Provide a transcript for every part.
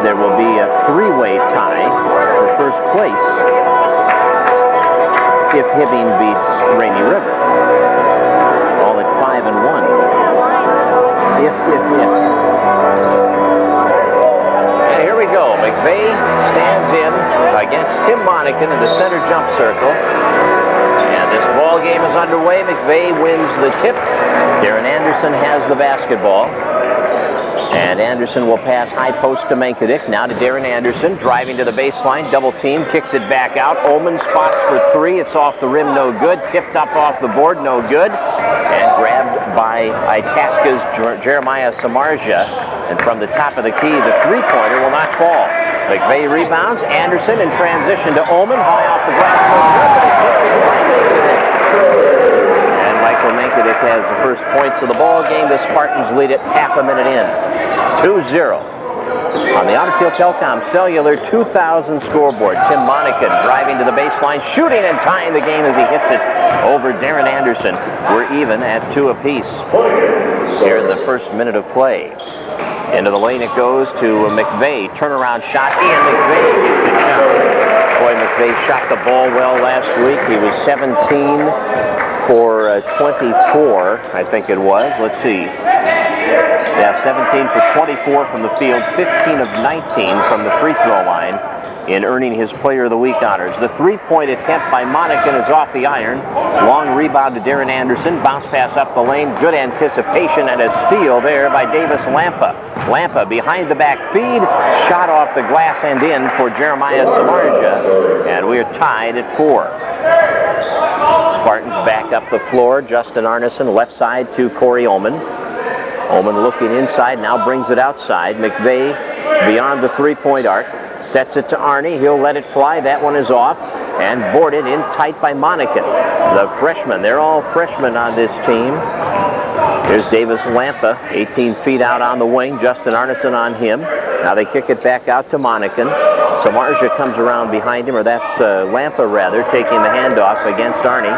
there will be a three-way tie for first place if Hibbing beats Rainy River. All at 5-1. If. And here we go. McVeigh stands in against Tim Monacan in the center jump circle. And this ball game is underway. McVeigh wins the tip. Darren Anderson has the basketball. And Anderson will pass high post to Mankadick. Now to Darren Anderson, driving to the baseline, double team, kicks it back out. Ullman spots for three. It's off the rim, no good. Tipped up off the board, no good. And grabbed by Itasca's Jeremiah Samardzija. And from the top of the key, the three-pointer will not fall. McVeigh rebounds. Anderson in transition to Ullman, high off the glass. And Michael Mankadick has the first points of the ball game. The Spartans lead it half a minute in. 2-0. On the Out-of-Field Telecom Cellular 2000 scoreboard, Tim Monacan driving to the baseline, shooting and tying the game as he hits it over Darren Anderson. We're even at 2 apiece here in the first minute of play. Into the lane it goes to McVeigh. Turnaround shot. Ian McVeigh gets it down. Boy, McVeigh shot the ball well last week. He was 17 for 24, I think it was. Let's see. Yeah, 17 for 24 from the field, 15 of 19 from the free throw line in earning his Player of the Week honors. The three-point attempt by Monacan is off the iron. Long rebound to Darren Anderson. Bounce pass up the lane. Good anticipation and a steal there by Davis Lampa. Lampa behind the back feed. Shot off the glass and in for Jeremiah Samardzija. And we're tied at 4. Spartans back up the floor. Justin Arneson left side to Corey Ullman. Ullman looking inside, now brings it outside. McVeigh beyond the three-point arc. Sets it to Arnie. He'll let it fly. That one is off. And boarded in tight by Monacan. The freshman. They're all freshmen on this team. Here's Davis Lampa, 18 feet out on the wing. Justin Arneson on him. Now they kick it back out to Monacan. Samardzija comes around behind him, or that's Lampa rather, taking the handoff against Arnie.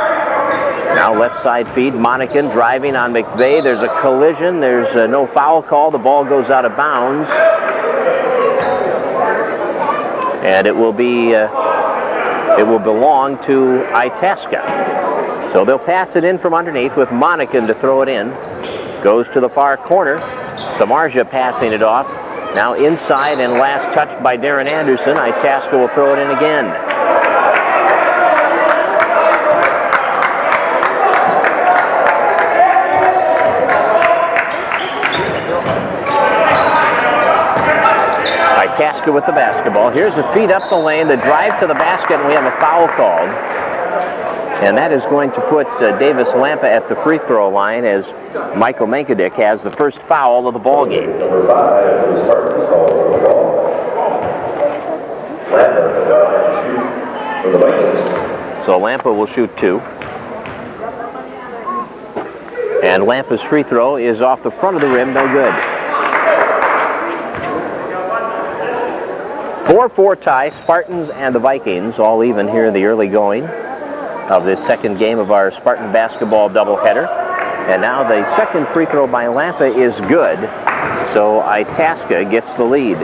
Now left side feed, Monacan driving on McVeigh. There's a collision. There's no foul call. The ball goes out of bounds. And it will belong to Itasca. So they'll pass it in from underneath with Monacan to throw it in. Goes to the far corner. Samardzija passing it off. Now inside and last touched by Darren Anderson. Itasca will throw it in again. Itasca with the basketball. Here's a feed up the lane, the drive to the basket, and we have a foul called. And that is going to put Davis Lampa at the free throw line as Michael Mankadick has the first foul of the ball game. Number 5, the Spartans call for the ball. Lampa shoot for the Vikings. So Lampa will shoot 2. And Lampa's free throw is off the front of the rim, no good. 4-4 tie, Spartans and the Vikings all even here in the early going of this second game of our Spartan basketball doubleheader. And now the second free throw by Lampa is good, so Itasca gets the lead.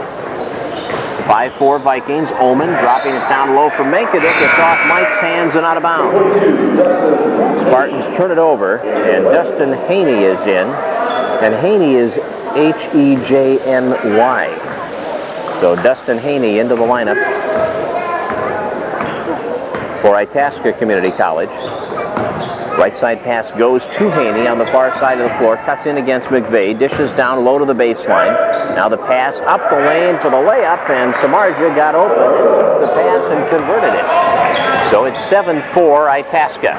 5-4 Vikings. Ullman dropping it down low for Mankadick. It's off Mike's hands and out of bounds. Spartans turn it over, and Dustin Haney is in. And Haney is H-E-J-N-Y. So Dustin Haney into the lineup for Itasca Community College. Right side pass goes to Haney on the far side of the floor. Cuts in against McVeigh. Dishes down low to the baseline. Now the pass up the lane for the layup, and Samardzija got open and took the pass and converted it. So it's 7-4 Itasca.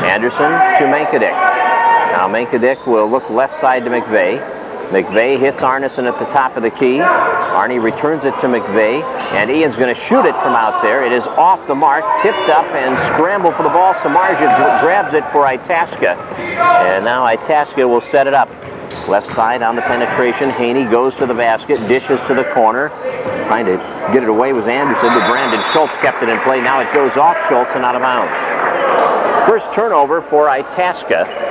Anderson to Mankadick. Now Mankadick will look left side to McVeigh. McVeigh hits Arneson at the top of the key. Arnie returns it to McVeigh, and Ian's going to shoot it from out there. It is off the mark, tipped up, and scrambled for the ball. Samardzija grabs it for Itasca, and now Itasca will set it up. Left side on the penetration. Haney goes to the basket, dishes to the corner. Trying to get it away was Anderson, but Brandon Schultz kept it in play. Now it goes off Schultz and out of bounds. First turnover for Itasca.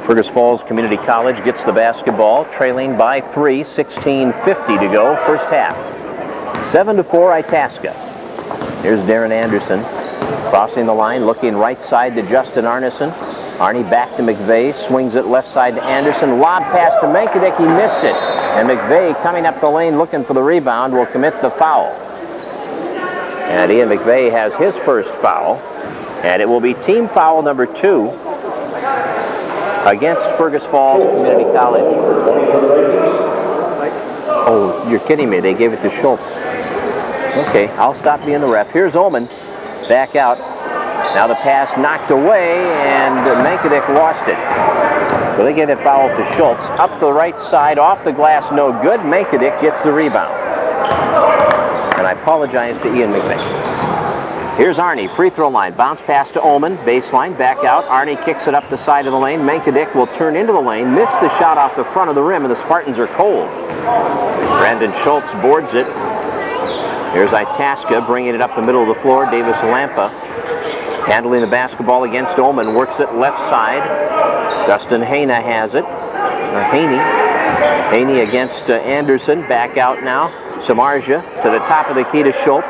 Fergus Falls Community College gets the basketball, trailing by 3, 16:50 to go, first half. 7-4 Itasca. Here's Darren Anderson crossing the line, looking right side to Justin Arneson. Arnie back to McVeigh, swings it left side to Anderson, lob pass to Mankiewicz, he missed it. And McVeigh coming up the lane looking for the rebound will commit the foul. And Ian McVeigh has his first foul. And it will be team foul number 2 against Fergus Falls Community College. Oh, you're kidding me. They gave it to Schultz. Okay, I'll stop being the ref. Here's Oman back out. Now the pass knocked away, and Mankiewicz lost it. So they get it foul to Schultz. Up the right side, off the glass, no good. Mankiewicz gets the rebound. And I apologize to Ian McVeigh. Here's Arnie, free throw line. Bounce pass to Oman, baseline, back out. Arnie kicks it up the side of the lane. Mankiewicz will turn into the lane, miss the shot off the front of the rim, and the Spartans are cold. Brandon Schultz boards it. Here's Itasca bringing it up the middle of the floor. Davis Lampa handling the basketball against Oman, works it left side. Dustin Haney has it. Haney against Anderson, back out now. Samardzija to the top of the key to Schultz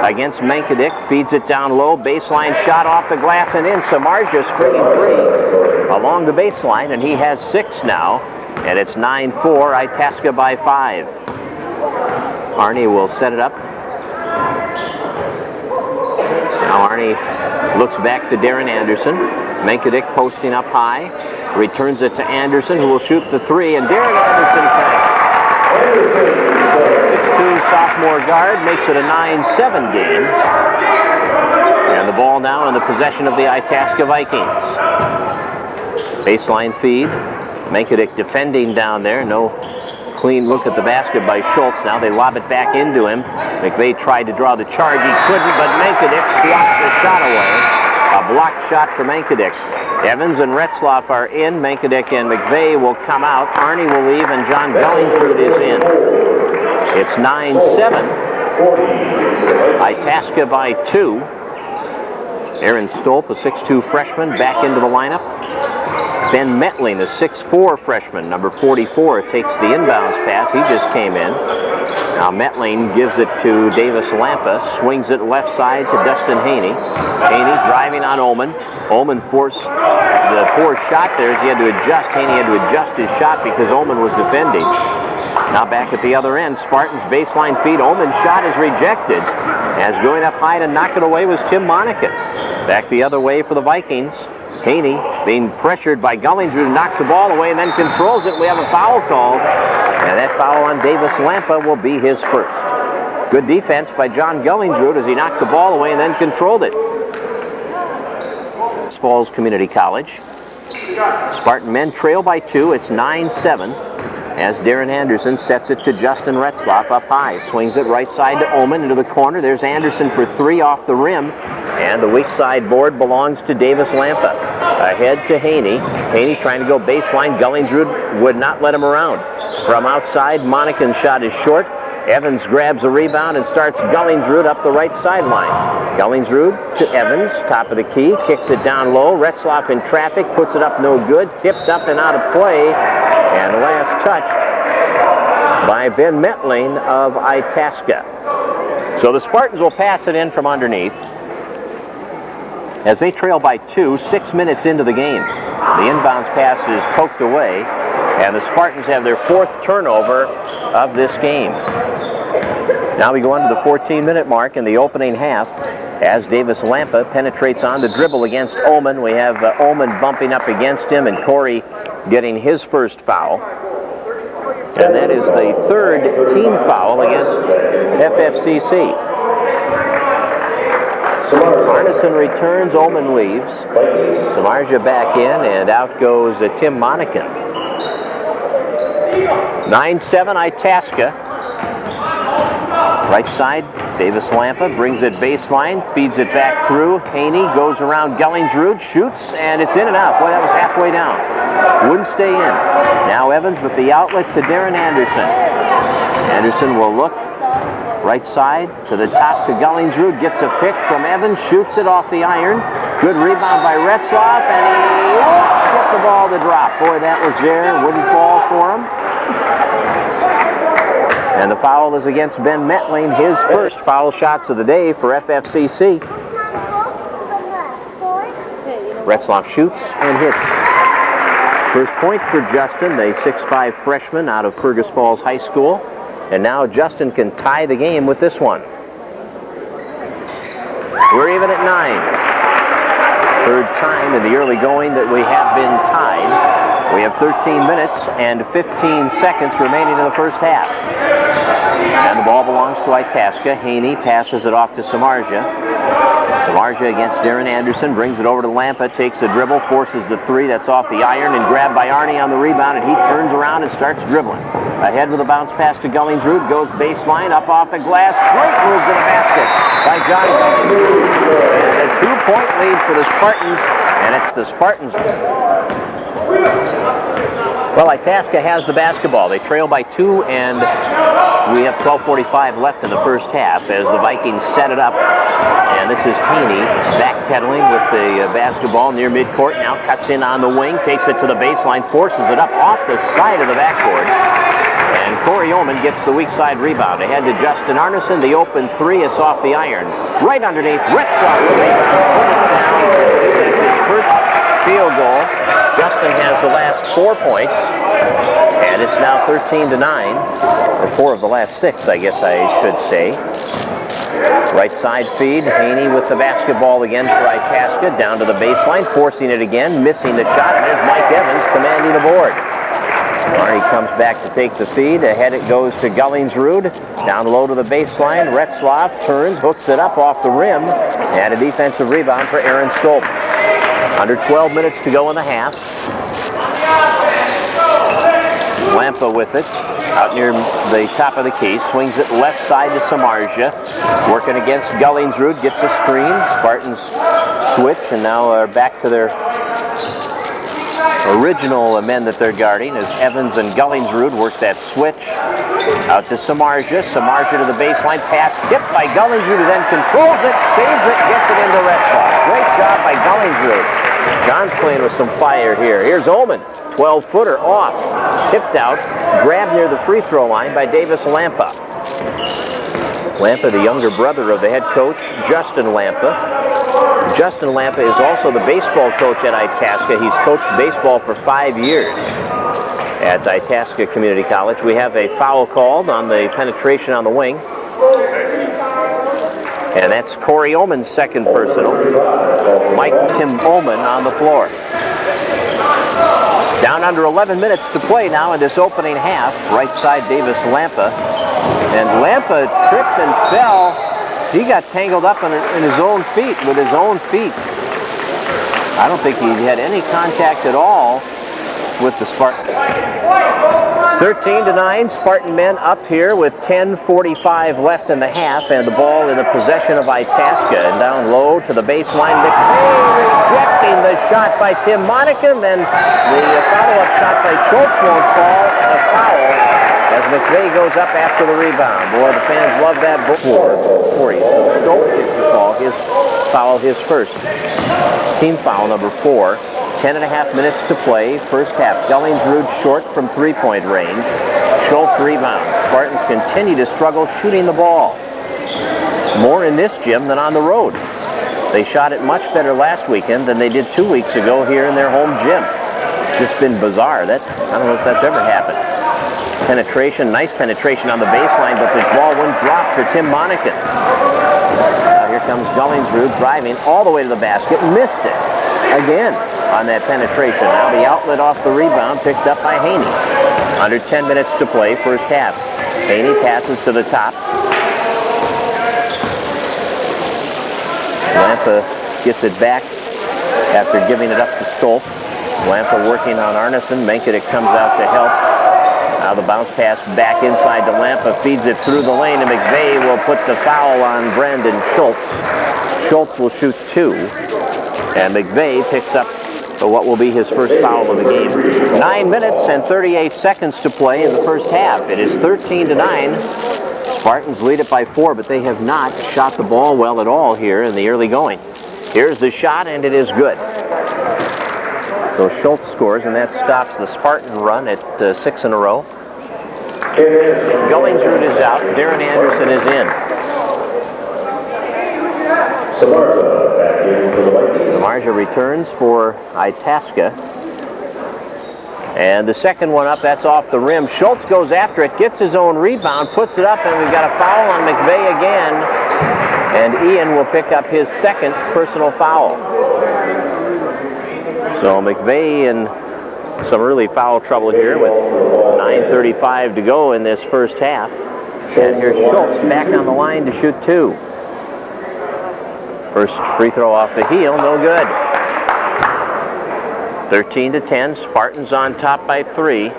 against Mankiewicz, feeds it down low, baseline shot off the glass and in. Samardzija springing 3 along the baseline, and he has 6 now, and it's 9-4, Itasca by 5. Arnie will set it up. Now Arnie looks back to Darren Anderson. Mankiewicz posting up high, returns it to Anderson, who will shoot the 3, and Darren Anderson connects. 6'2" sophomore guard makes it a 9-7 game. And the ball now in the possession of the Itasca Vikings. Baseline feed. Mankiewicz defending down there. No clean look at the basket by Schultz. Now they lob it back into him. McVeigh tried to draw the charge. He couldn't, but Mankiewicz swats the shot away. A blocked shot for Mankiewicz. Evans and Retzlaff are in. Mankiewicz and McVeigh will come out. Arnie will leave, and John Bellingsrud is in. It's 9-7. Itasca by 2. Aaron Stolp, a 6'2 freshman, back into the lineup. Ben Metling, a 6'4 freshman, number 44, takes the inbounds pass. He just came in. Now Metling gives it to Davis Lampa, swings it left side to Dustin Haney. Haney driving on Oman. Oman forced the poor shot there as he had to adjust. Haney had to adjust his shot because Oman was defending. Now back at the other end, Spartans baseline feed. Oman's shot is rejected, as going up high to knock it away was Tim Monacan. Back the other way for the Vikings. Haney being pressured by Gullinger, knocks the ball away and then controls it. We have a foul called, and that foul on Davis Lampa will be his first. Good defense by John Gullinger as he knocked the ball away and then controlled it. Falls Community College. Spartan men trail by 2. It's 9-7 as Darren Anderson sets it to Justin Retzlaff up high. Swings it right side to Oman into the corner. There's Anderson for 3 off the rim. And the weak side board belongs to Davis Lampa. Ahead to Haney. Haney trying to go baseline. Gullinger would not let him around. From outside, Monacan's shot is short. Evans grabs a rebound and starts Gullinger up the right sideline. Gullinger to Evans, top of the key, kicks it down low. Retzlaff in traffic, puts it up no good. Tipped up and out of play. And last touched by Ben Metling of Itasca. So the Spartans will pass it in from underneath as they trail by 2, 6 minutes into the game. The inbounds pass is poked away, and the Spartans have their 4th turnover of this game. Now we go on to the 14-minute mark in the opening half as Davis Lampa penetrates on the dribble against Oman. We have Oman bumping up against him and Corey getting his first foul. And that is the 3rd team foul against FFCC. Arneson returns, Oman leaves. Samardzija back in, and out goes Tim Monacan. 9-7 Itasca. Right side, Davis Lampa brings it baseline, feeds it back through. Haney goes around Gullinger, shoots, and it's in and out. Boy, that was halfway down. Wouldn't stay in. Now Evans with the outlet to Darren Anderson. Anderson will look right side to the top to Gullinger, gets a pick from Evans, shoots it off the iron. Good rebound by Retzlaff, and he get the ball to drop. Boy, that was there. Wouldn't fall for him. And the foul is against Ben Metling, his first foul shots of the day for FFCC. Retzlaff shoots and hits. First point for Justin, the 6'5" freshman out of Fergus Falls High School. And now Justin can tie the game with this one. We're even at 9. Third time in the early going that we have been tied. We have 13 minutes and 15 seconds remaining in the first half. And the ball belongs to Itasca. Haney passes it off to Samardzija. Samardzija against Darren Anderson, brings it over to Lampa, takes a dribble, forces the three, that's off the iron, and grabbed by Arnie on the rebound, and he turns around and starts dribbling. Ahead with a bounce pass to Gullingsrud, goes baseline, up off the glass, great move to the basket by John. And a 2-point lead for the Spartans, and it's the Spartans. Well, Itasca has the basketball. They trail by 2, and we have 12:45 left in the first half as the Vikings set it up. And this is Haney backpedaling with the basketball near midcourt. Now cuts in on the wing, takes it to the baseline, forces it up off the side of the backboard. And Corey Ullman gets the weak side rebound. Ahead to Justin Arneson. The open three, it's off the iron. Right underneath, Retzlaff the rebound. Put it down. His first field goal. Justin has the last 4 points. And it's now 13-9. Or 4 of the last 6, I guess I should say. Right side feed, Haney with the basketball again for Itasca, down to the baseline, forcing it again, missing the shot, and there's Mike Evans commanding the board. Arnie comes back to take the feed, ahead it goes to Gullingsrud, down low to the baseline, Retzlaff turns, hooks it up off the rim, and a defensive rebound for Aaron Stolp. Under 12 minutes to go in the half. Lampa with it. Out near the top of the key, swings it left side to Samardzija. Working against Gullingsrud, gets a screen. Spartans switch and now are back to their original men that they're guarding as Evans and Gullingsrud work that switch. Out to Samardzija. Samardzija to the baseline. Pass tipped by Gullingsrud, who then controls it, saves it, gets it into Retzlaff. Great job by Gullingsrud. John's playing with some fire here. Here's Ullman. 12-footer off. Tipped out. Grabbed near the free throw line by Davis Lampa. Lampa, the younger brother of the head coach, Justin Lampa. Justin Lampa is also the baseball coach at Itasca. He's coached baseball for 5 years at Itasca Community College. We have a foul called on the penetration on the wing. And that's Corey Ullman's second personal. Mike Tim Ullman on the floor. Down under 11 minutes to play now in this opening half. Right side, Davis Lampa. And Lampa tripped and fell. He got tangled up in his own feet, with his own feet. I don't think he had any contact at all with the Spartans. 13-9, Spartan men up here with 10:45 left in the half, and the ball in the possession of Itasca. And down low to the baseline, McVay rejecting the shot by Tim Monica, and then the follow-up shot by Schultz won't fall, and a foul as McVay goes up after the rebound. Boy, the fans love that. For you. Schultz gets the call, his foul, his first. Team foul number 4. 10.5 minutes to play, first half. Gullingsrud short from three-point range. Schultz rebounds. Spartans continue to struggle shooting the ball. More in this gym than on the road. They shot it much better last weekend than they did 2 weeks ago here in their home gym. It's just been bizarre. I don't know if that's ever happened. Penetration, nice penetration on the baseline, but the ball wouldn't drop for Tim Monica. Now here comes Gullingsrud driving all the way to the basket. Missed it again on that penetration. Now the outlet off the rebound picked up by Haney. Under 10 minutes to play, first half. Haney passes to the top. Lampa gets it back after giving it up to Stolp. Lampa working on Arneson. Menkedik comes out to help. Now the bounce pass back inside to Lampa. Feeds it through the lane, and McVay will put the foul on Brandon Schultz. Schultz will shoot 2. And McVay picks up what will be his first foul of the game. 9 minutes and 38 seconds to play in the first half. It is 13-9. Spartans lead it by 4, but they have not shot the ball well at all here in the early going. Here's the shot, and it is good. So Schultz scores, and that stops the Spartan run at 6 in a row. Gullingsrud is out. Darren Anderson is in. Samardzija returns for Itasca. And the second one up, that's off the rim. Schultz goes after it, gets his own rebound, puts it up, and we've got a foul on McVeigh again. And Ian will pick up his second personal foul. So McVeigh in some really foul trouble here with 9:35 to go in this first half. And here's Schultz back on the line to shoot 2. First free throw off the heel, no good. 13-10, Spartans on top by 3.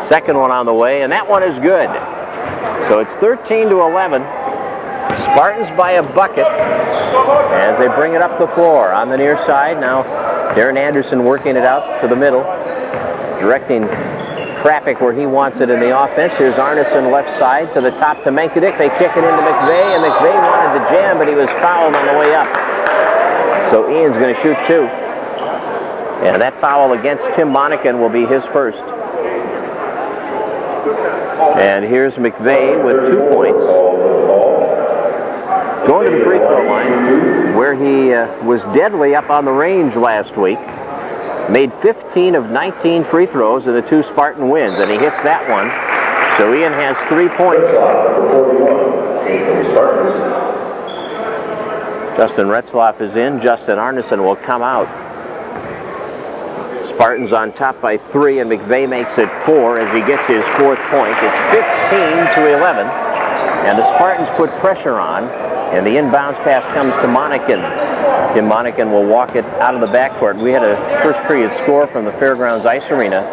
Second one on the way, and that one is good. So it's 13-11. Spartans by a bucket as they bring it up the floor on the near side. Now Darren Anderson working it out to the middle, directing traffic where he wants it in the offense. Here's Arneson left side to the top to Mankiewicz. They kick it into McVeigh, and McVeigh wanted to jam, but he was fouled on the way up. So Ian's going to shoot 2. And that foul against Tim Monacan will be his first. And here's McVeigh with 2 points. Going to the free throw line, where he was deadly up on the range last week. Made 15 of 19 free throws in the 2 Spartan wins, and he hits that one. So Ian has 3 points. Justin Retzlaff is in. Justin Arneson will come out. Spartans on top by 3, and McVeigh makes it 4 as he gets his 4th point. It's 15-11, and the Spartans put pressure on, and the inbounds pass comes to Monacan. Tim Monacan will walk it out of the backcourt. We had a first period score from the Fairgrounds Ice Arena,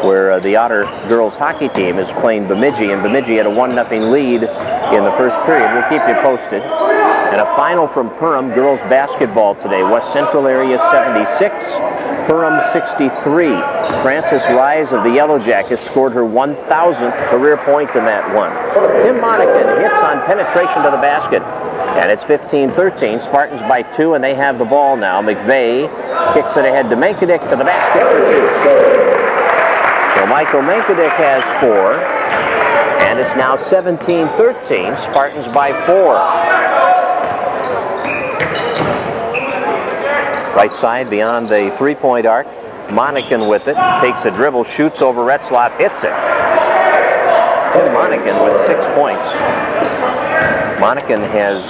where the Otter girls hockey team is playing Bemidji, and Bemidji had a 1-0 lead in the first period. We'll keep you posted. And a final from Perham girls basketball today. West Central area 76, Perham 63. Frances Rise of the Yellow Jackets scored her 1,000th career point in that one. Tim Monacan hits on penetration to the basket. And it's 15-13, Spartans by 2, and they have the ball now. McVeigh kicks it ahead to Mankiewicz to the basket for 2. So Michael Mankiewicz has 4, and it's now 17-13, Spartans by 4. Right side beyond the 3-point arc. Monacan with it, takes a dribble, shoots over Retzlaff, hits it. Tim Monacan with 6 points. Monacan has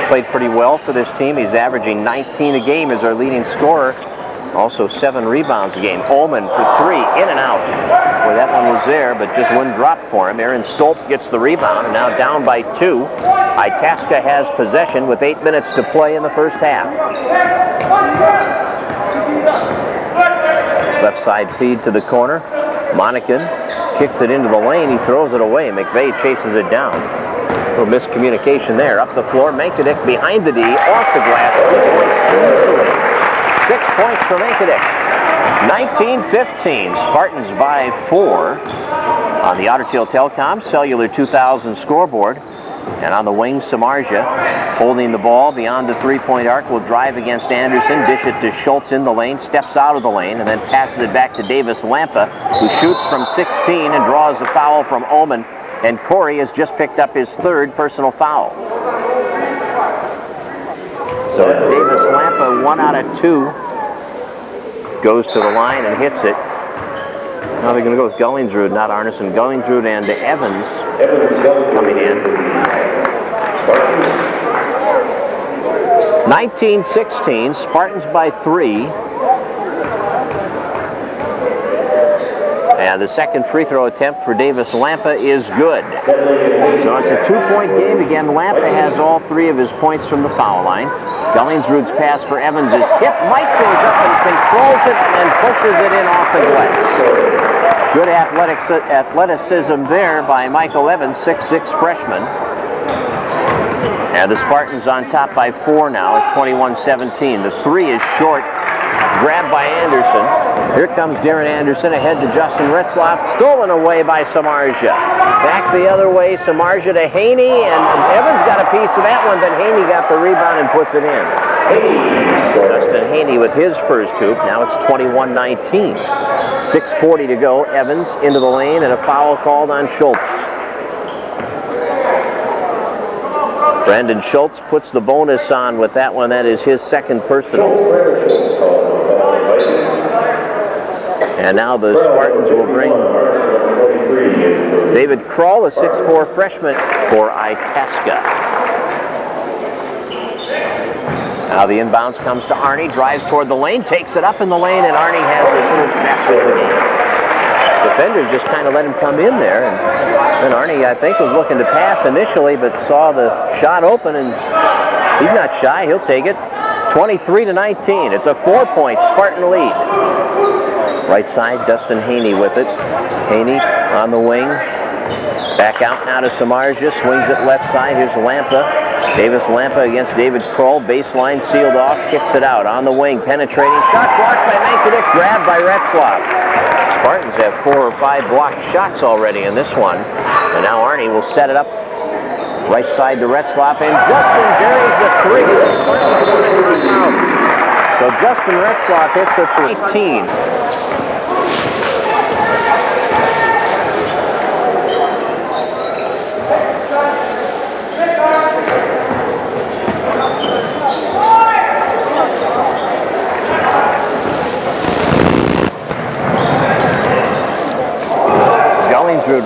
played pretty well for this team. He's averaging 19 a game as our leading scorer. Also 7 rebounds a game. Ullman for 3, in and out. Boy, that one was there, but just one drop for him. Aaron Stoltz gets the rebound, and now down by 2. Itasca has possession with 8 minutes to play in the first half. Left side feed to the corner. Monacan kicks it into the lane. He throws it away. McVeigh chases it down. A little miscommunication there. Up the floor, Mankiewicz behind the D, off the glass. 6 points for Mankiewicz. 19-15, Spartans by 4 on the Ottertail Telecom Cellular 2000 scoreboard. And on the wing, Samardzija holding the ball beyond the 3-point arc, will drive against Anderson, dish it to Schultz in the lane, steps out of the lane, and then passes it back to Davis Lampa, who shoots from 16 and draws a foul from Ullman. And Corey has just picked up his 3rd personal foul. So Davis Lampa, 1 out of 2, goes to the line and hits it. Now they're going to go with Gullingsrud, not Arneson. Gullingsrud and Evans coming in. 19-16, Spartans by 3. And the second free throw attempt for Davis Lampa is good. So it's a 2-point game. Again, Lampa has all 3 of his points from the foul line. Gullingsrud's pass for Evans is tipped. Mike goes up and controls it and pushes it in off the glass. Good athleticism there by Michael Evans, 6'6" freshman. And the Spartans on top by 4 now at 21-17. The 3 is short grabbed by Anderson. Here comes Darren Anderson ahead to Justin Retzlaff. Stolen away by Samardzija. Back the other way, Samardzija to Haney, and Evans got a piece of that one, but Haney got the rebound and puts it in. Justin Haney with his first hoop. Now it's 21-19. 6:40 to go. Evans into the lane, and a foul called on Schultz. Brandon Schultz puts the bonus on with that one. That is his second personal. And now the Spartans will bring David Krull, a 6'4" freshman for Itasca. Now the inbounds comes to Arnie, drives toward the lane, takes it up in the lane, and Arnie has his first basket of the game. Defenders just kind of let him come in there, and then Arnie, I think, was looking to pass initially, but saw the shot open, and he's not shy. He'll take it. 23-19. It's a 4-point Spartan lead. Right side, Dustin Haney with it. Haney on the wing. Back out now to Samardzija. Swings it left side. Here's Lampa. Davis Lampa against David Krull. Baseline sealed off. Kicks it out. On the wing. Penetrating. Shot blocked by Mankiewicz. Grabbed by Retzlaff. Spartans have 4 or 5 blocked shots already in this one. And now Arnie will set it up right side to Retzlaff. And Justin buries the 3. So Justin Retzlaff hits a 18.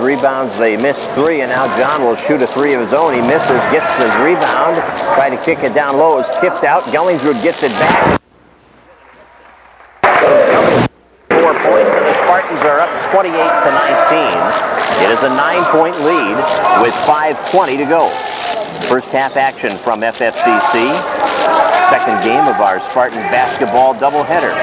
Rebounds, they missed 3, and now John will shoot a 3 of his own. He misses, gets his rebound, try to kick it down low, it's tipped out. Gellingsrud gets it back. 4 points, and the Spartans are up 28-19. It is a 9-point lead with 5:20 to go. First half action from FFCC. Second game of our Spartan basketball doubleheader.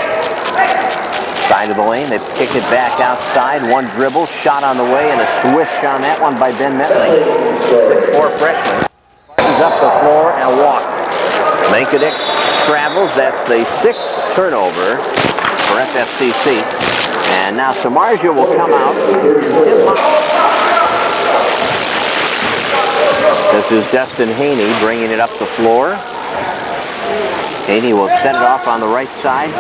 Side of the lane, they kick it back outside. One dribble, shot on the way, and a swish on that one by Ben Metling. 6'4" freshman. Spartans up the floor and walk. Mankiewicz travels. That's the 6th turnover for FFCC. And now Samardzija will come out. This is Dustin Haney bringing it up the floor. Haney will set it off on the right side.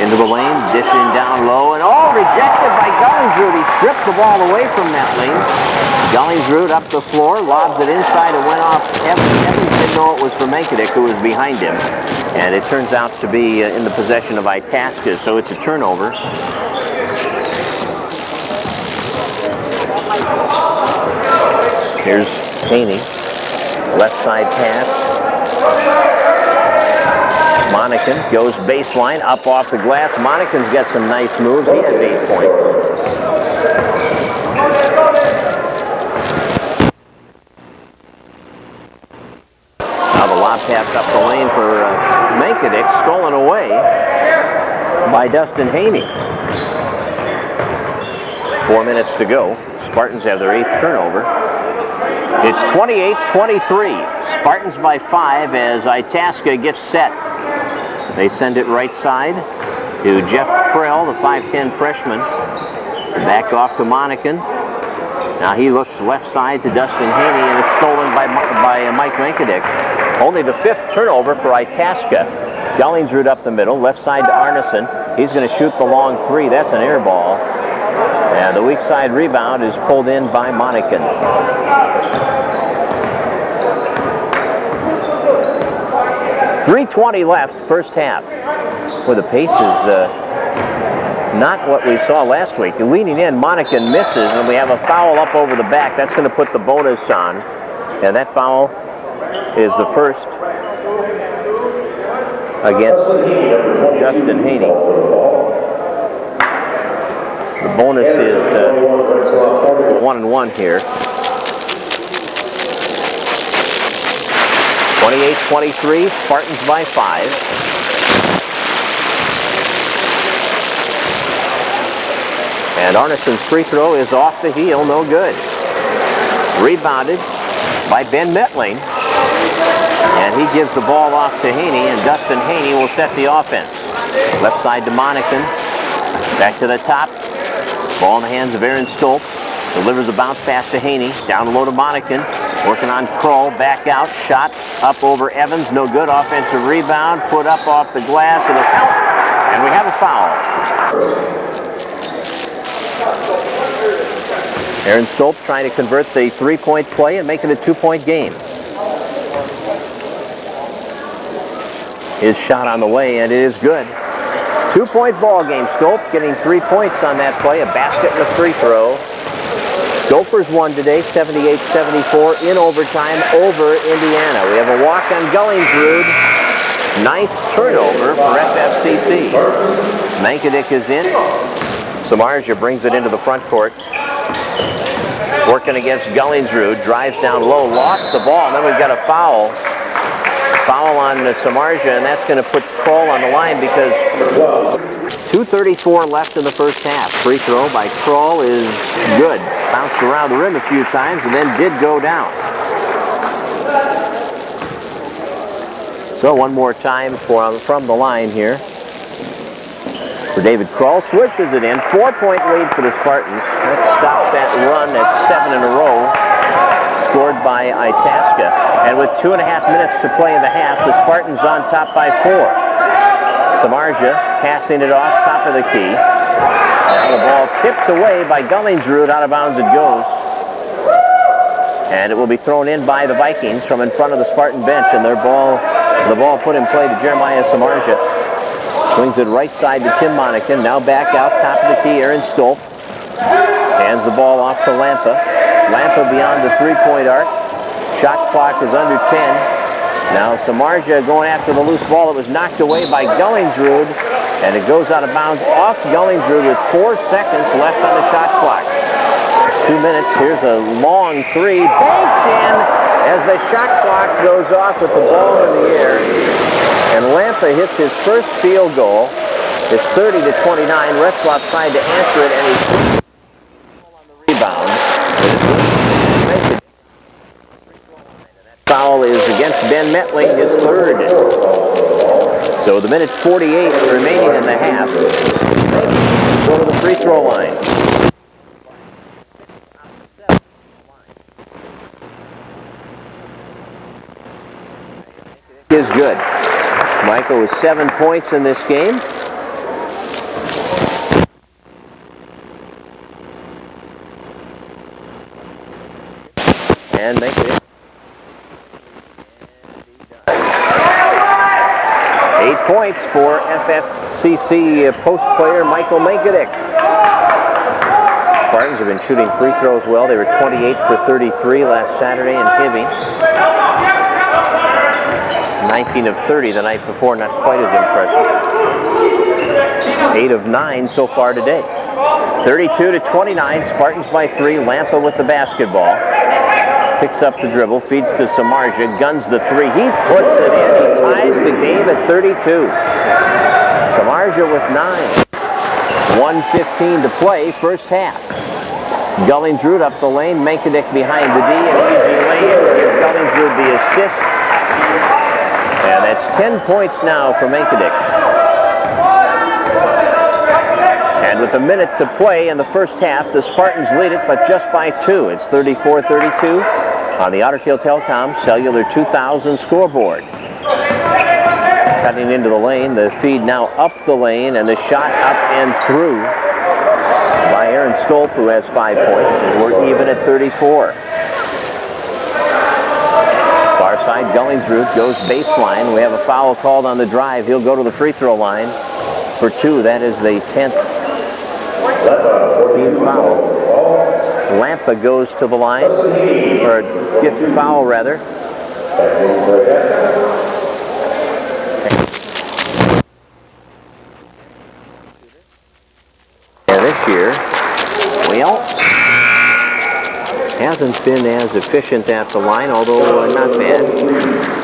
Into the lane, dishing down low, and all rejected by Gellingsrud. He stripped the ball away from Metling. Gellingsrud up the floor, lobs it inside, and went off. Evans didn't know it was for Mankiewicz, who was behind him. And it turns out to be in the possession of Itasca, so it's a turnover. Here's Haney, left side pass. Monacan goes baseline, up off the glass. Monacan's got some nice moves. He has 8 points. Now the lob pass up the lane for Mankiewicz, stolen away by Dustin Haney. 4 minutes to go. Spartans have their 8th turnover. It's 28-23. Spartans by 5 as Itasca gets set. They send it right side to Jeff Krell, the 5'10" freshman. Back off to Monacan. Now he looks left side to Dustin Haney, and it's stolen by Mike Mankiewicz. Only the 5th turnover for Itasca. Gellingsrud up the middle, left side to Arneson. He's going to shoot the long 3. That's an air ball. And the weak side rebound is pulled in by Monacan. .320 left, first half. Where the pace is not what we saw last week. Leaning in, Monacan misses, and we have a foul up over the back. That's going to put the bonus on. And that foul is the first against Justin Haney. The bonus is 1-1 here. 28-23, Spartans by 5. And Arneson's free throw is off the heel, no good. Rebounded by Ben Metling. And he gives the ball off to Haney, and Dustin Haney will set the offense. Left side to Monacan. Back to the top. Ball in the hands of Aaron Stoltz. Delivers a bounce pass to Haney. Down low to Monacan. Working on Kroll. Back out. Shot up over Evans. No good. Offensive rebound. Put up off the glass. It'll count. And we have a foul. Aaron Stoltz trying to convert the three-point play and make it a two-point game. His shot on the way, and it is good. Two-point ball game. Stoltz getting 3 points on that play. A basket and a free throw. Gophers won today, 78-74 in overtime over Indiana. We have a walk on Gullingsrud. Ninth turnover for FFCC. Mankiewicz is in. Samardzija brings it into the front court. Working against Gullingsrud. Drives down low, lost the ball, and then we've got a foul. Foul on Samardzija, and that's going to put Kroll on the line because 2:34 left in the first half. Free throw by Kroll is good. Bounced around the rim a few times and then did go down. So one more time from the line here for David Kroll. Switches it in. 4-point lead for the Spartans. That stops that run at 7 in a row. Scored by Itasca. And with 2.5 minutes to play in the half, the Spartans on top by 4. Samardzija passing it off top of the key. Now the ball tipped away by Gullingsrud. Out of bounds it goes. And it will be thrown in by the Vikings from in front of the Spartan bench. And the ball put in play to Jeremiah Samardzija. Swings it right side to Tim Monacan. Now back out top of the key, Aaron Stoltz. Hands the ball off to Lampa. Lampa beyond the three-point arc. Shot clock is under 10. Now Samardzija going after the loose ball. It was knocked away by Gullingsrud, and it goes out of bounds off Gullingsrud with 4 seconds left on the shot clock. 2 minutes. Here's a long three. Banked in as the shot clock goes off with the ball in the air. And Lampa hits his first field goal. It's 30-29. Retzlaff tried to answer it, and he's on the rebound. Foul is against Ben Metling, his third. So the minute 48 remaining in the half. Go to the free throw line. Is good. Michael with 7 points in this game. And make it 8 points for FFCC post player Michael Mankiewicz. Spartans have been shooting free throws well. They were 28 for 33 last Saturday in Hibbing. 19 of 30 the night before, not quite as impressive. 8 of 9 so far today. 32-29, Spartans by 3. Lampa with the basketball. Picks up the dribble, feeds to Samardzija, guns the three. He puts it in. He ties the game at 32. Samardzija with 9. 1:15 to play, first half. Gullingsrud up the lane, Mankiewicz behind the D, and easy lane. Gives Gullingsrud the assist. And that's 10 points now for Mankiewicz. And with a minute to play in the first half, the Spartans lead it, but just by 2. It's 34-32 on the Otter Tail Telecom Cellular 2000 scoreboard. Cutting into the lane, the feed now up the lane, and the shot up and through by Aaron Stoltz, who has 5 points, and we're even at 34. Far side, Gullingsrud goes baseline. We have a foul called on the drive. He'll go to the free throw line for 2. That is the 10th team foul. Lampa goes to the line, or gets a foul rather. And this year, well, hasn't been as efficient at the line, although not bad.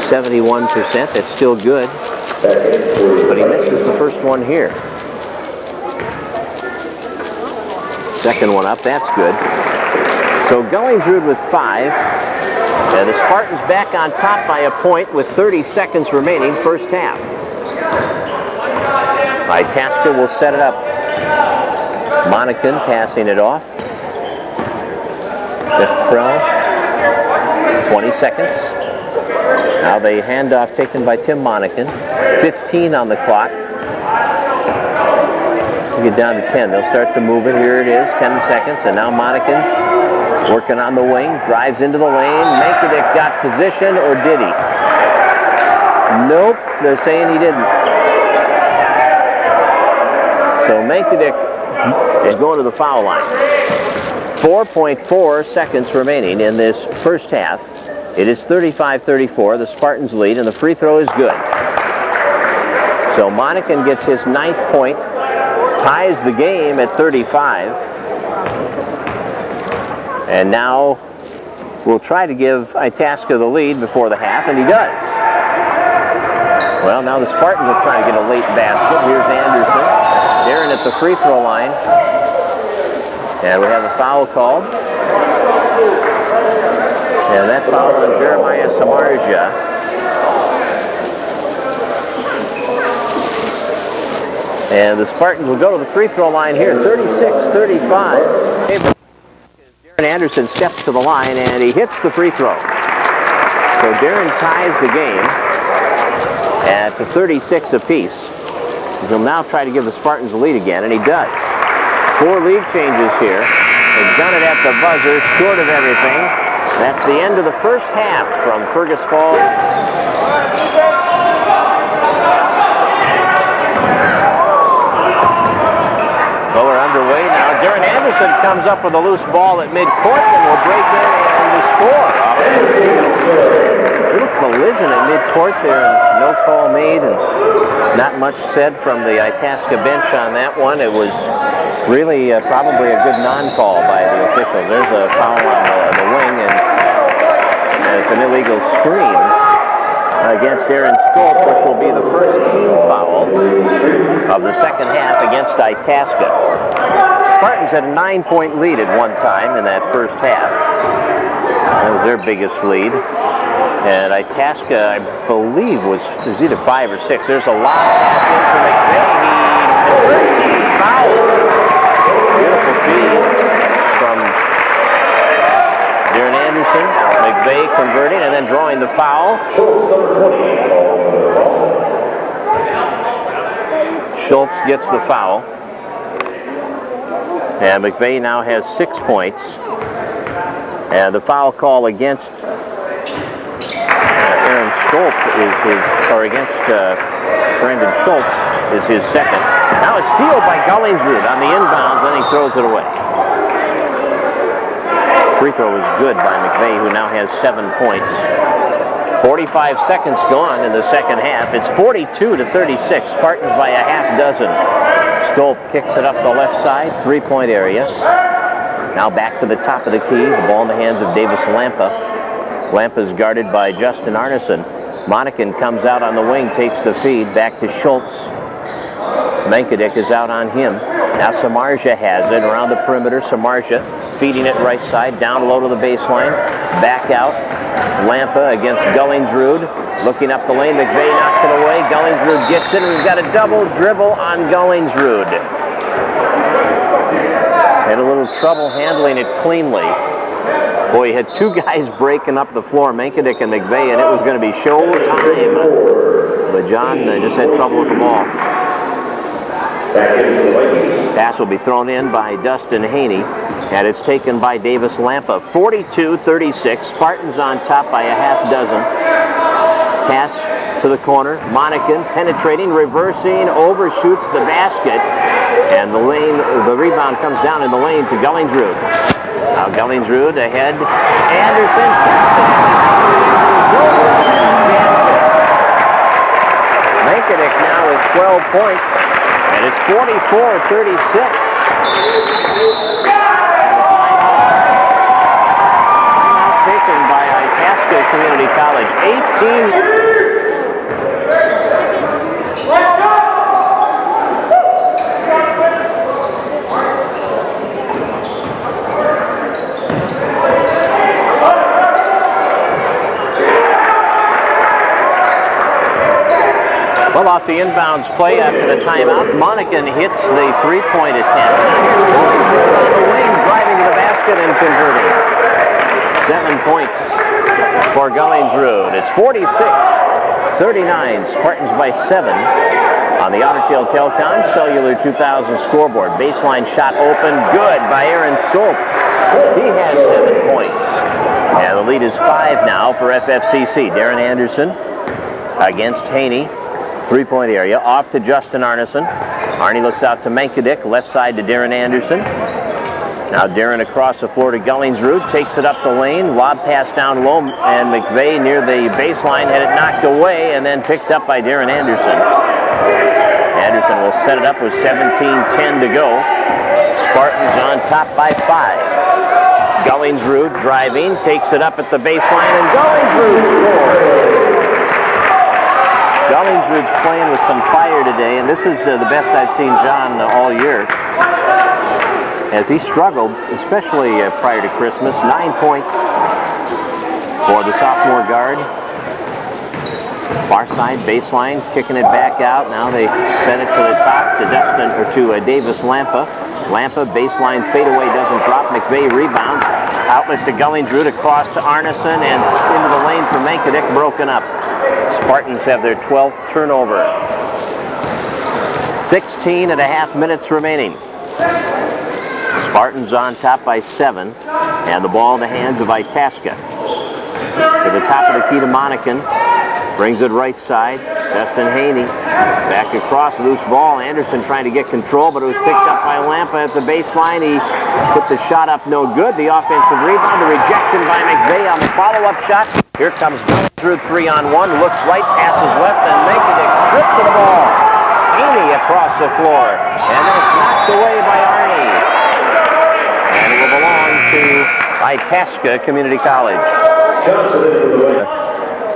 71%, that's still good. But he misses the first one here. Second one up, that's good. So Gullingsrud with 5. And the Spartans back on top by a point with 30 seconds remaining, first half. Itasca will set it up. Monacan passing it off. Fifth throw. 20 seconds. Now the handoff taken by Tim Monacan. 15 on the clock. We'll get down to 10. They'll start to move it. Here it is, 10 seconds. And now Monacan working on the wing. Drives into the lane. Mankiewicz got position, or did he? Nope, they're saying he didn't. So Mankiewicz is going to the foul line. 4.4 seconds remaining in this first half. It is 35-34. The Spartans lead, and the free throw is good. So Monacan gets his 9th point, ties the game at 35. And now we'll try to give Itasca the lead before the half, and he does. Well, now the Spartans are trying to get a late basket. Here's Anderson. Darren at the free throw line. And we have a foul called. And that foul on Jeremiah Samardzija. And the Spartans will go to the free throw line here, 36-35. Darren Anderson steps to the line, and he hits the free throw. So Darren ties the game at the 36 apiece. He'll now try to give the Spartans the lead again, and he does. 4 lead changes here. They've done it at the buzzer, short of everything. That's the end of the first half from Fergus Falls. Well, we're underway now. Darren Anderson comes up with a loose ball at midcourt and will break in and the score. A little collision at midcourt there, and no call made, and not much said from the Itasca bench on that one. It was really probably a good non-call by the official. There's a foul on the wing, and it's an illegal screen against Aaron Stoltz, which will be the first team foul of the second half against Itasca. Spartans had a 9-point lead at one time in that first half. That was their biggest lead. And Itasca, I believe, was either 5 or 6. There's a lot of in for McVeigh. He's fouled. Beautiful feed from Darren Anderson. McVeigh converting and then drawing the foul. Schultz gets the foul. And McVeigh now has 6 points. And the foul call against Aaron Schultz is his, or against Brandon Schultz is his second. Now a steal by Gullingsrud on the inbounds, then he throws it away. Free throw is good by McVeigh, who now has 7 points. 45 seconds gone in the second half. It's 42-36. Spartans by a half dozen. Stolp kicks it up the left side, 3-point area. Now back to the top of the key. The ball in the hands of Davis Lampa. Lampa's guarded by Justin Arneson. Monacan comes out on the wing, takes the feed, back to Schultz. Mankiewicz is out on him. Now Samardzija has it around the perimeter. Samardzija feeding it right side, down low to the baseline. Back out. Lampa against Gullingsrud. Looking up the lane, McVeigh knocks it away. Gullingsrud gets it, and we've got a double dribble on Gullingsrud. Had a little trouble handling it cleanly. Boy, he had 2 guys breaking up the floor, Mankiewicz and McVeigh, and it was going to be show time. But John just had trouble with the ball. Pass will be thrown in by Dustin Haney, and it's taken by Davis Lampa. 42-36. Spartans on top by a half dozen. Pass to the corner. Monacan penetrating, reversing, overshoots the basket, and the rebound comes down in the lane to Gullingsrud. Now Gullingsrud ahead. Anderson. Mankiewicz now with 12 points, and it's 44-36. Taken by Itasca Community College. 18. Well, off the inbounds play after the timeout, Monacan hits the three-point attempt. On the wing, driving to the basket and converting. 7 points for Gullingsrud. It's 46-39. Spartans by 7 on the Otter Tail Telecom Cellular 2000 scoreboard. Baseline shot open, good by Aaron Stolp. He has 7 points. And the lead is 5 now for FFCC. Darren Anderson against Haney. Three-point area, off to Justin Arneson. Arnie looks out to Mankadick, left side to Darren Anderson. Now Darren across the floor to Gullingsrud, takes it up the lane, lob pass down low, and McVeigh near the baseline had it knocked away and then picked up by Darren Anderson. Anderson will set it up with 17:10 to go. Spartans on top by 5. Gullingsrud driving, takes it up at the baseline, and Gullingsrud scores. Gullingsrud's playing with some fire today, and this is the best I've seen John all year. As he struggled, especially prior to Christmas. 9 points for the sophomore guard. Far side baseline, kicking it back out. Now they set it to the top to Dustin, or to Davis Lampa. Lampa baseline fadeaway doesn't drop. McVeigh rebounds. Outlet to Gullingsrud, across to Arneson, and into the lane for Mankadick, broken up. Spartans have their 12th turnover. 16.5 minutes remaining. Spartans on top by 7, and the ball in the hands of Itasca. To the top of the key to Monacan. Brings it right side. Dustin Haney back across, loose ball. Anderson trying to get control, but it was picked up by Lampa at the baseline. He put the shot up, no good. The offensive rebound, the rejection by McVeigh on the follow-up shot. Here comes through 3-on-1, looks right, passes left, and Mankadick strips to the ball. Haney across the floor, and then it's knocked away by Arnie. And it will belong to Itasca Community College.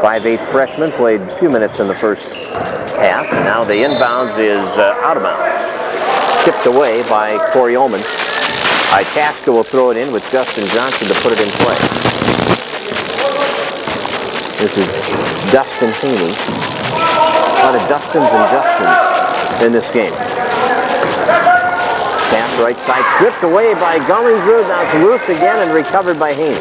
5'8" freshman, played a few minutes in the first half. Now the inbounds is out of bounds. Tipped away by Corey Ullman. Itasca will throw it in with Justin Johnson to put it in play. This is Dustin Haney. A lot of Dustins and Justins in this game. Pass right side, stripped away by Gullingsrud. Now it's loose again and recovered by Haney.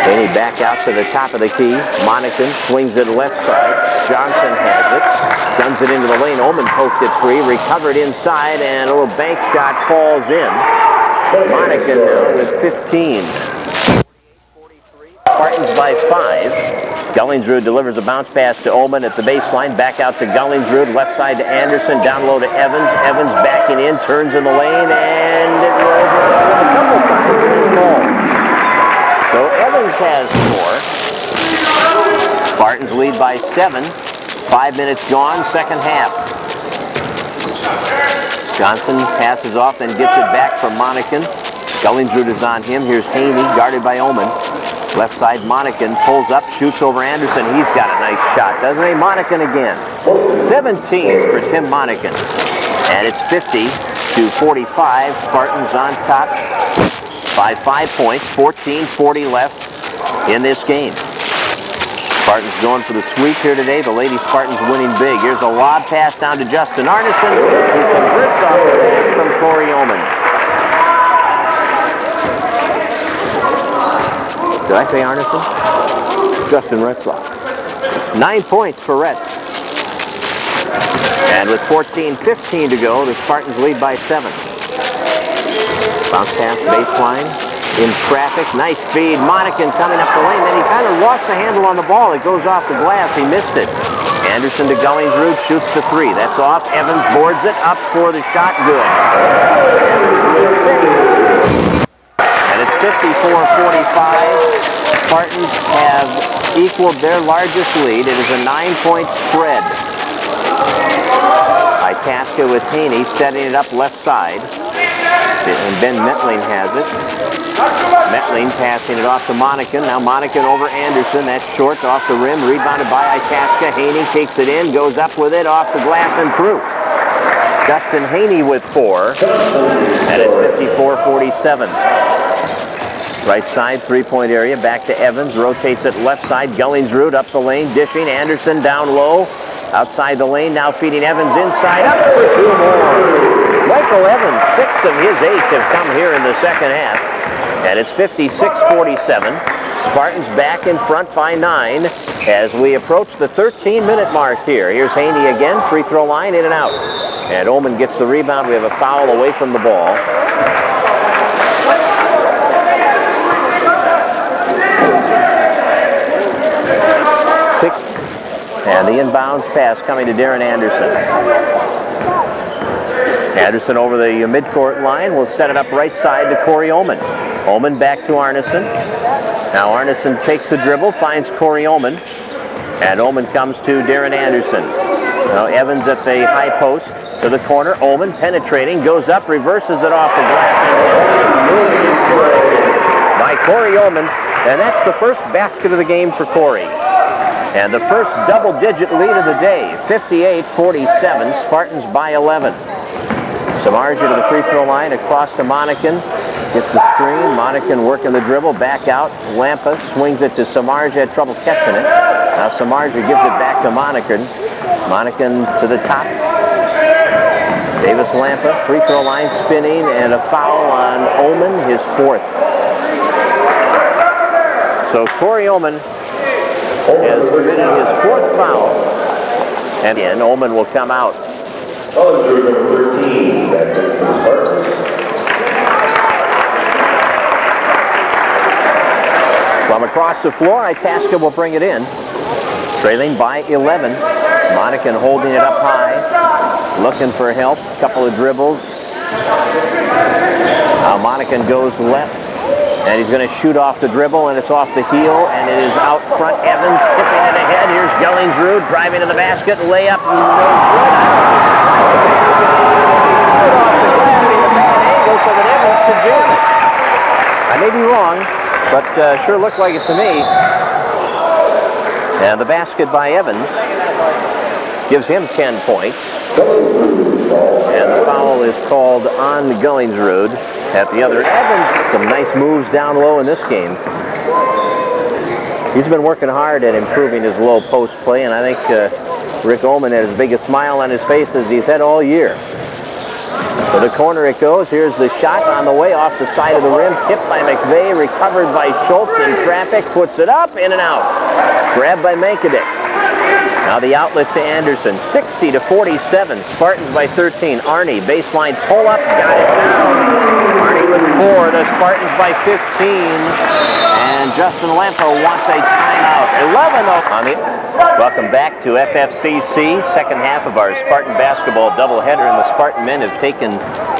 Haney back out to the top of the key. Monacan swings it left side. Johnson has it. Guns it into the lane. Ullman poked it free. Recovered inside, and a little bank shot falls in. Monacan now with 15. 48-43. Spartans by 5. Gullingsrud delivers a bounce pass to Ullman at the baseline. Back out to Gullingsrud. Left side to Anderson. Down low to Evans. Evans backing in. Turns in the lane, and it rolls a couple times. So Evans has 4. Spartans lead by 7. 5 minutes gone, second half. Johnson passes off and gets it back from Monacan. Gullingsrud is on him. Here's Haney, guarded by Ullman. Left side, Monacan pulls up, shoots over Anderson. He's got a nice shot, doesn't he? Monacan again. 17 for Tim Monacan. And it's 50-45. Spartans on top by 5 points, 14:40 left in this game. Spartans going for the sweep here today. The Lady Spartans winning big. Here's a lob pass down to Justin Arneson, who converts off the pass from Corey Ullman. Did I say Arneson? Justin Retzlaff. 9 points for Retz. And with 14:15 to go, the Spartans lead by 7. Bounce pass baseline, in traffic, nice speed. Monacan coming up the lane, then he kind of lost the handle on the ball. It goes off the glass, he missed it. Anderson to Gullingsrud, shoots the 3. That's off, Evans boards it, up for the shot, good. And it's 54-45. Spartans have equaled their largest lead. It is a 9-point spread. Itasca with Haney setting it up left side. And Ben Metling has it. Metling passing it off to Monacan. Now Monacan over Anderson. That's short off the rim. Rebounded by Itasca. Haney takes it in. Goes up with it. Off the glass and through. Dustin Haney with 4. And it's 54-47. Right side, three-point area. Back to Evans. Rotates it left side. Gullingsrud up the lane. Dishing. Anderson down low. Outside the lane, now feeding Evans inside, up for 2 more. Michael Evans, 6 of his 8 have come here in the second half. And it's 56-47. Spartans back in front by 9 as we approach the 13-minute mark here. Here's Haney again, free throw line, in and out. And Oman gets the rebound. We have a foul away from the ball. And the inbounds pass coming to Darren Anderson. Anderson over the midcourt line will set it up right side to Corey Oman. Oman back to Arneson. Now Arneson takes the dribble, finds Corey Oman. And Oman comes to Darren Anderson. Now Evans at the high post to the corner. Oman penetrating, goes up, reverses it off the glass. By Corey Oman. And that's the first basket of the game for Corey. And the first double-digit lead of the day, 58-47, Spartans by 11. Samardzija to the free throw line, across to Monacan. Gets the screen, Monacan working the dribble, back out. Lampa swings it to Samardzija, had trouble catching it. Now Samardzija gives it back to Monacan. Monacan to the top. Davis Lampa, free throw line spinning, and a foul on Oman, his 4th. So Corey Oman has committed his 4th foul. And again, Oman will come out. Number 13, that's it for the Spartans. From across the floor, Itasca will bring it in. Trailing by 11. Monacan holding it up high. Looking for help. Couple of dribbles. Now Monacan goes left. And he's going to shoot off the dribble, and it's off the heel, and it is out front. Evans tipping it ahead. Here's Gellingsrud driving to the basket. Layup, no good. Off the glass in a bad angle so that Evans could do it. I may be wrong, but sure looked like it to me. And the basket by Evans gives him 10 points. And the foul is called on Gellingsrud. At the other, Evans, some nice moves down low in this game. He's been working hard at improving his low post play, and I think Rick Oman had as big a smile on his face as he's had all year. To the corner it goes. Here's the shot on the way off the side of the rim. Tipped by McVeigh, recovered by Schultz in traffic, puts it up, in and out. Grabbed by Mankiewicz. Now the outlet to Anderson, 60-47, Spartans by 13. Arnie, baseline pull-up, got it down. Arnie with 4, the Spartans by 15. And Justin Lampa wants a timeout. 11 on the... Welcome back to FFCC, second half of our Spartan basketball doubleheader, and the Spartan men have taken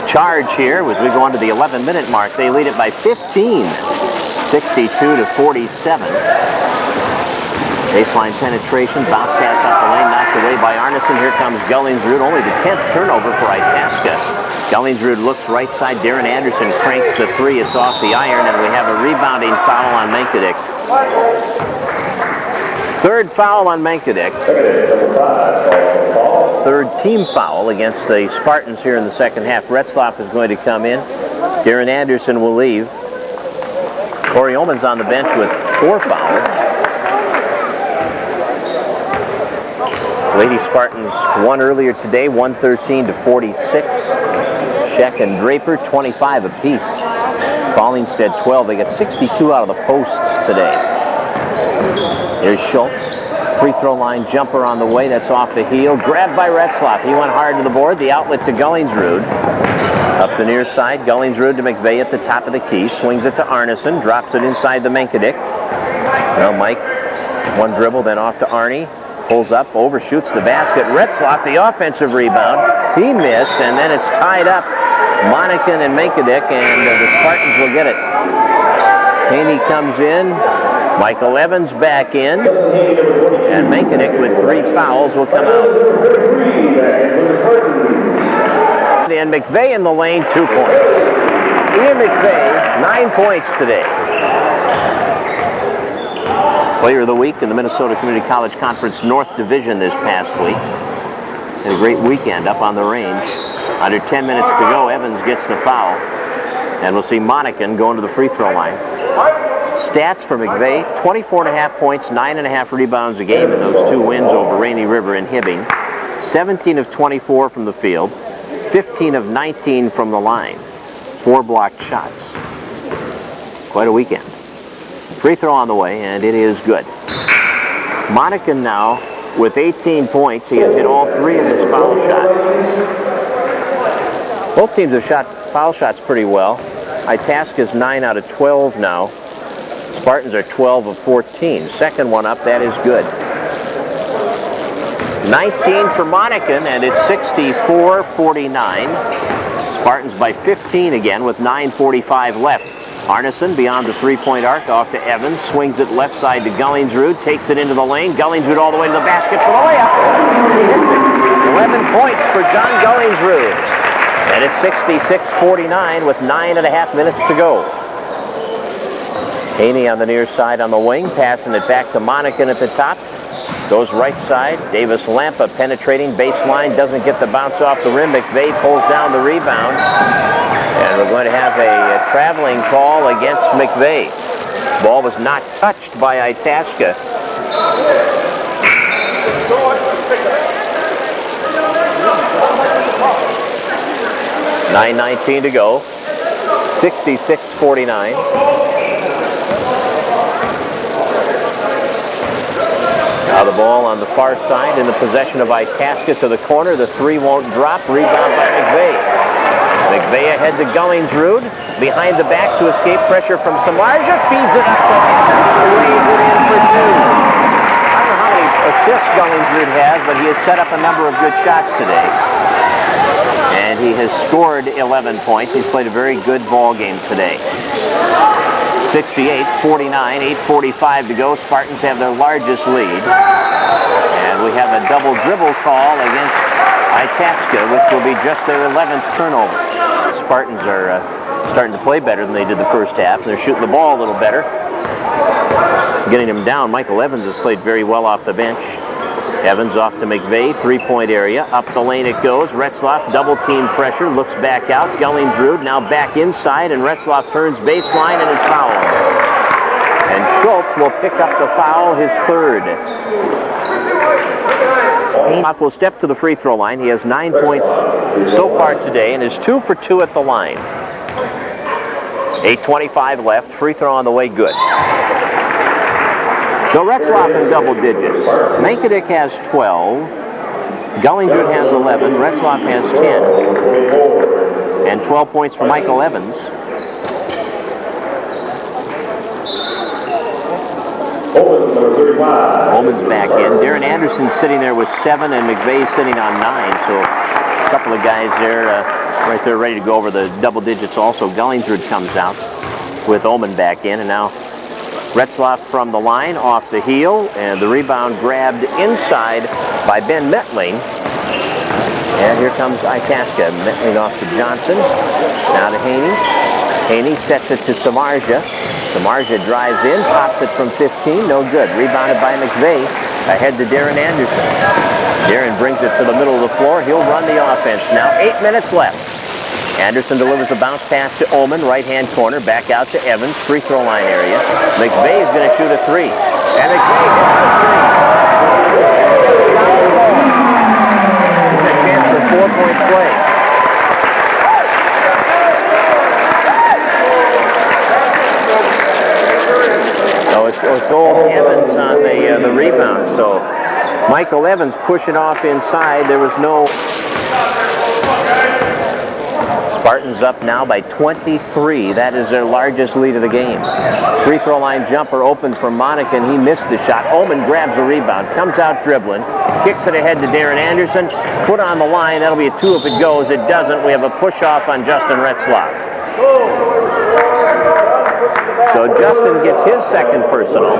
charge here as we go on to the 11-minute mark. They lead it by 15, 62-47. Baseline penetration, bounce pass up the lane, knocked away by Arneson. Here comes Gellingsrud, only the 10th turnover for Itasca. Gellingsrud looks right side. Darren Anderson cranks the 3. It's off the iron, and we have a rebounding foul on Mankiewicz. 3rd foul on Mankiewicz. 3rd team foul against the Spartans here in the second half. Retzlaff is going to come in. Darren Anderson will leave. Corey Oman's on the bench with 4 fouls. Lady Spartans won earlier today, 113-46. Scheck and Draper, 25 apiece. Fallingstead, 12. They got 62 out of the posts today. Here's Schultz. Free throw line jumper on the way. That's off the heel. Grabbed by Retzlaff. He went hard to the board. The outlet to Gellingsrud. Up the near side. Gellingsrud to McVeigh at the top of the key. Swings it to Arneson. Drops it inside the Mankiewicz. Well, Mike, one dribble, then off to Arnie. Pulls up, overshoots the basket. Retzlaff, the offensive rebound. He missed, and then it's tied up. Monacan and Mankiewicz, and the Spartans will get it. Haney comes in. Michael Evans back in. And Mankiewicz with 3 fouls will come out. And McVeigh in the lane, 2 points. Ian McVeigh, 9 points today. Player of the week in the Minnesota Community College Conference North Division this past week. Had a great weekend up on the range. Under 10 minutes to go, Evans gets the foul. And we'll see Monacan going to the free throw line. Stats for McVeigh: 24.5 points, 9.5 rebounds a game in those 2 wins over Rainy River and Hibbing. 17 of 24 from the field, 15 of 19 from the line, 4 blocked shots. Quite a weekend. Free throw on the way, and it is good. Monacan now with 18 points. He has hit all 3 of his foul shots. Both teams have shot foul shots pretty well. Itasca's 9 out of 12 now. Spartans are 12 of 14. Second one up, that is good. 19 for Monacan, and it's 64-49. Spartans by 15 again with 9:45 left. Arneson beyond the 3-point arc, off to Evans, swings it left side to Gullingsrud, takes it into the lane. Gullingsrud all the way to the basket for the layup. He hits it. 11 points for John Gullingsrud. And it's 66-49 with 9.5 minutes to go. Haney on the near side on the wing, passing it back to Monacan at the top. Goes right side. Davis Lampa penetrating baseline, doesn't get the bounce off the rim. McVeigh pulls down the rebound. And we're going to have a traveling call against McVeigh. Ball was not touched by Itasca. 9:19 to go. 66-49. Now the ball on the far side in the possession of Itasca to the corner. The 3 won't drop. Rebound by McVeigh. McVeigh ahead to Gullingsrud. Behind the back to escape pressure from Samardzija. Feeds it up to Anderson. Lays it in for 2. I don't know how many assists Gullingsrud has, but he has set up a number of good shots today. And he has scored 11 points. He's played a very good ball game today. 68-49, 8:45 to go. Spartans have their largest lead. And we have a double dribble call against Itasca, which will be just their 11th turnover. Spartans are starting to play better than they did the first half. They're shooting the ball a little better. Getting them down. Michael Evans has played very well off the bench. Evans off to McVeigh, 3-point area. Up the lane it goes. Retzlaff, double team pressure, looks back out. Gullingsrud now back inside, and Retzlaff turns baseline and is fouled. And Schultz will pick up the foul, his 3rd. Retzlaff will step to the free throw line. He has 9 points so far today and is 2 for 2 at the line. 8:25 left. Free throw on the way, good. So Retzlaff in double digits. Mankiewicz has 12. Gullingsrud has 11. Retzlaff has 10. And 12 points for Michael Evans. Holman's back in. Darren Anderson sitting there with 7, and McVeigh sitting on 9. So a couple of guys there right there ready to go over the double digits also. Gullingsrud comes out with Oman back in, and now Retzlaff from the line, off the heel, and the rebound grabbed inside by Ben Metling. And here comes Itasca. Metling off to Johnson. Now to Haney. Haney sets it to Samardzija. Samardzija drives in, pops it from 15, no good. Rebounded by McVeigh. Ahead to Darren Anderson. Darren brings it to the middle of the floor. He'll run the offense now. 8 minutes left. Anderson delivers a bounce pass to Oman, right-hand corner, back out to Evans, free throw line area. McVeigh is going to shoot a 3. And McVeigh hits the 3. A chance for 4-point play. So it's old Evans on the rebound. So Michael Evans pushing off inside. There was no... Spartans up now by 23. That is their largest lead of the game. Free throw line jumper open for Monacan. He missed the shot. Oman grabs the rebound, comes out dribbling, kicks it ahead to Darren Anderson. Put on the line. That'll be a 2 if it goes. It doesn't. We have a push off on Justin Retzlaff. So Justin gets his 2nd personal.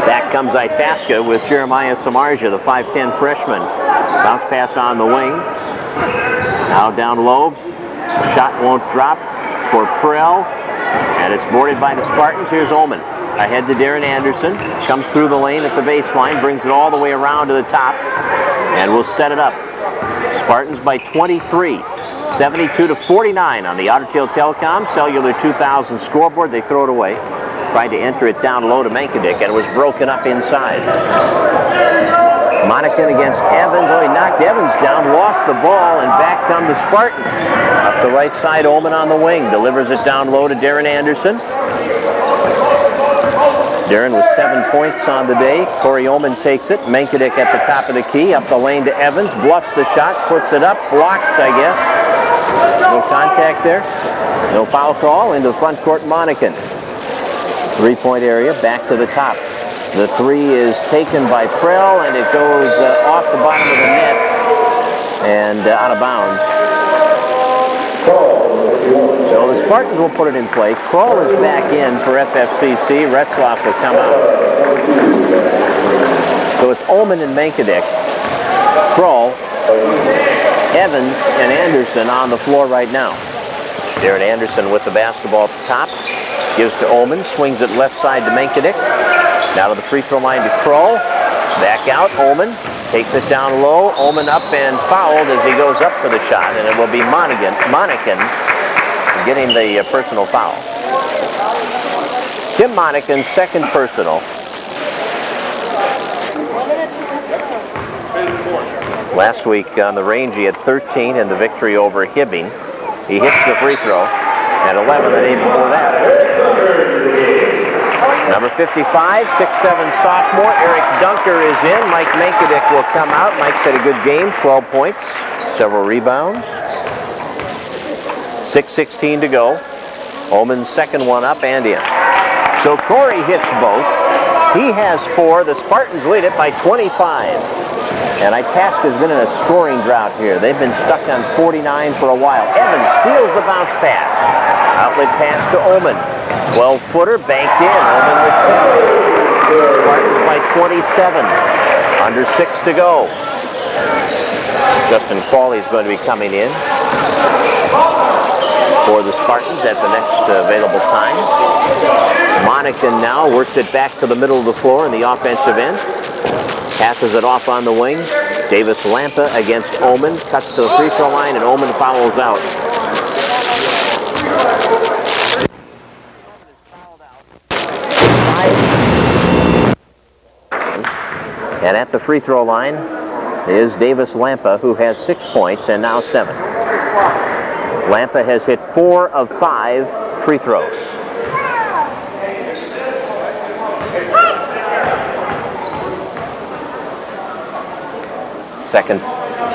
Back comes Itasca with Jeremiah Samardzija, the 5'10 freshman. Bounce pass on the wing. Now down low. Shot won't drop for Prell. And it's boarded by the Spartans. Here's Oman. Ahead to Darren Anderson. Comes through the lane at the baseline. Brings it all the way around to the top. And will set it up. Spartans by 23. 72-49 on the Ottertail Telecom Cellular 2000 scoreboard. They throw it away. Tried to enter it down low to Mankadick, and it was broken up inside. Monacan against Evans. Oh, he knocked Evans down, lost the ball, and back come the Spartans. Up the right side, Oman on the wing. Delivers it down low to Darren Anderson. Darren with 7 points on the day. Corey Oman takes it. Mankadick at the top of the key. Up the lane to Evans. Bluffs the shot. Puts it up. Blocks, I guess. No contact there. No foul call. Into the front court, Monacan. 3-point area. Back to the top. The three is taken by Prell, and it goes off the bottom of the net and out of bounds. So the Spartans will put it in play. Kroll is back in for FFCC. Retzlaff will come out. So it's Ullman and Mankadick. Kroll, Evans, and Anderson on the floor right now. Darren Anderson with the basketball at the top. Gives to Ullman. Swings it left side to Mankadick. Now to the free throw line to Kroll. Back out, Ullman. Takes it down low. Ullman up and fouled as he goes up for the shot. And it will be Monacan getting the personal foul. Tim Monacan, second personal. Last week on the range he had 13 in the victory over Hibbing. He hits the free throw at 11 the day before that. Number 55, 6'7" sophomore, Eric Dunker is in. Mike Mankadick will come out. Mike's had a good game, 12 points, several rebounds. 6:16 to go. Ullman's second one up and in. So Corey hits both. He has 4. The Spartans lead it by 25. And Itasca has been in a scoring drought here. They've been stuck on 49 for a while. Evans steals the bounce pass. Outlet pass to Ullman. 12-footer banked in. Ullman with 7. Spartans by 27. Under 6 to go. Justin Qualley is going to be coming in for the Spartans at the next available time. Monacan now works it back to the middle of the floor in the offensive end. Passes it off on the wing. Davis Lampa against Ullman. Cuts to the free throw line, and Ullman fouls out. And at the free throw line is Davis Lampa, who has 6 points and now 7. Lampa has hit 4 of 5 free throws. Second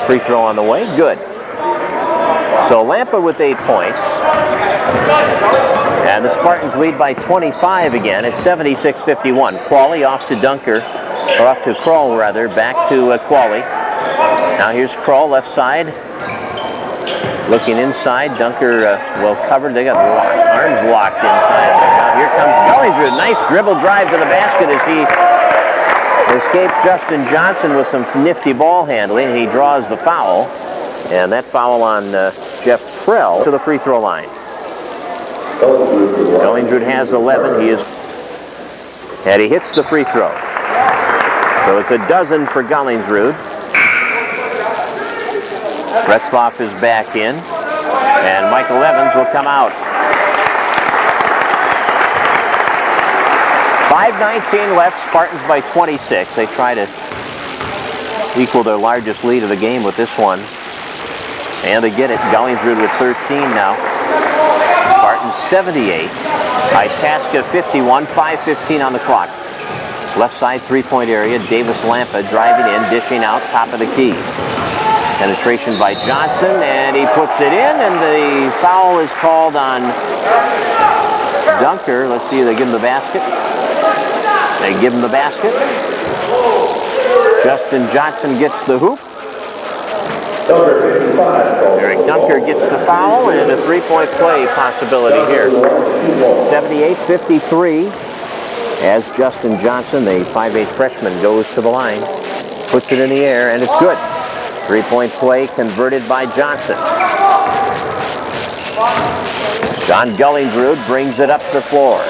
free throw on the way. Good. So Lampa with 8 points. And the Spartans lead by 25 again at 76-51. Qualley off to Dunker, or off to Kroll rather, back to Qualley. Now here's Kroll left side. Looking inside, Dunker well covered. They got arms locked inside. Now here comes Gullinger. Nice dribble drive to the basket as he escapes Justin Johnson with some nifty ball handling. He draws the foul, and that foul on Jeff Prell to the free throw line. Gullinger has 11. And he hits the free throw. So it's a dozen for Gullinger. Retzlaff is back in, and Michael Evans will come out. 5:19 left, Spartans by 26. They try to equal their largest lead of the game with this one. And they get it. Gullinger with 13 now. Spartans 78. Itasca 51, 5:15 on the clock. Left side three-point area, Davis Lampa driving in, dishing out, top of the key. Penetration by Johnson, and he puts it in, and the foul is called on Dunker. Let's see, they give him the basket. They give him the basket. Justin Johnson gets the hoop. Eric Dunker gets the foul, and a three-point play possibility here. 78-53 as Justin Johnson, the 5'8" freshman, goes to the line. Puts it in the air, and it's good. Three-point play converted by Johnson. John Gullinger brings it up the floor.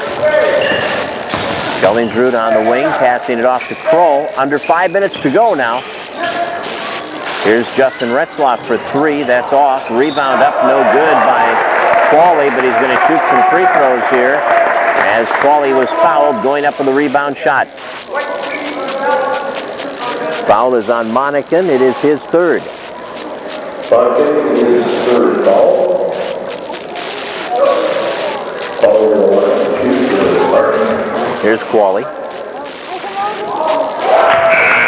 Gullinger on the wing, passing it off to Kroll. Under 5 minutes to go now. Here's Justin Retzlaff for three. That's off. Rebound up, no good by Qualley, but he's going to shoot some free throws here as Qualley was fouled going up with the rebound shot. Foul is on Monacan. It is his third. Monacan is third foul. Here's Qualley.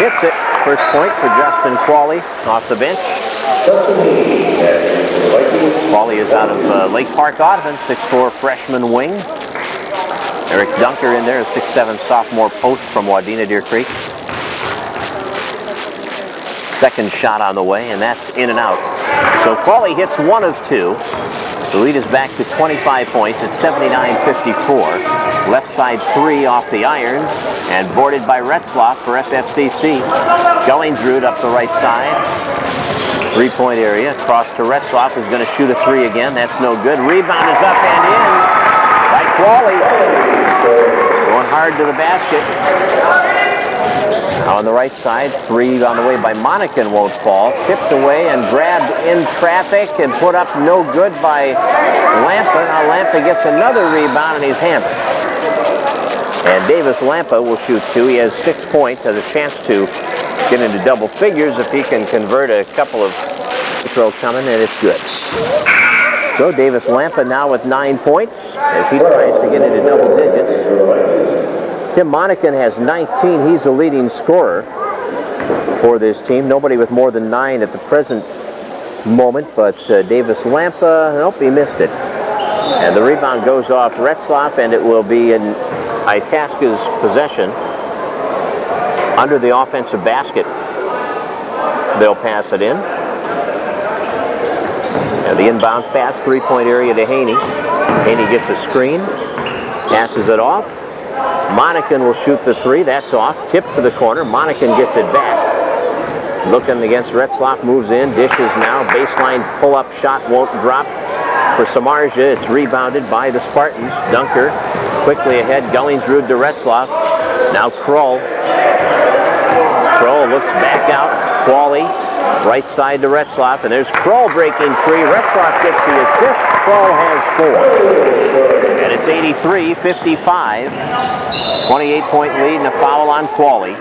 Hits it. First point for Justin Qualley off the bench. Qualley is out of Lake Park Audubon, 6'4" freshman wing. Eric Dunker in there, a 6'7" sophomore post from Wadena Deer Creek. Second shot on the way, and that's in and out. So Qualley hits one of two. The lead is back to 25 points at 79-54. Left side three off the iron, and boarded by Retzlaff for FFCC. Gellingsrud up the right side. Three-point area. Across to Retzlaff, who's going to shoot a three again. That's no good. Rebound is up and in by Qualley. Going hard to the basket. On the right side, three on the way by Monacan won't fall. Tipped away and grabbed in traffic and put up no good by Lampa. Now Lampa gets another rebound and he's hammered. And Davis Lampa will shoot two. He has 6 points, has a chance to get into double figures if he can convert a couple of throws coming, and it's good. So Davis Lampa now with 9 points as he tries to get into double digits. Tim Monacan has 19. He's the leading scorer for this team. Nobody with more than 9 at the present moment, but Davis Lampa, nope, he missed it. And the rebound goes off Retzlaff, and it will be in Itasca's possession. Under the offensive basket, they'll pass it in. And the inbound pass, three-point area to Haney. Haney gets a screen, passes it off. Monacan will shoot the three. That's off. Tip to the corner. Monacan gets it back. Looking against Retzlaff, moves in, dishes now. Baseline pull-up shot won't drop for Samardzija. It's rebounded by the Spartans. Dunker quickly ahead. Gellingsrud to Retzlaff. Now Kroll. Kroll looks back out. Qualley, right side to Retzlaff, and there's Kroll breaking free. Retzlaff gets the assist. Kroll has 4. And it's 83-55. 28-point lead and a foul on Qualley.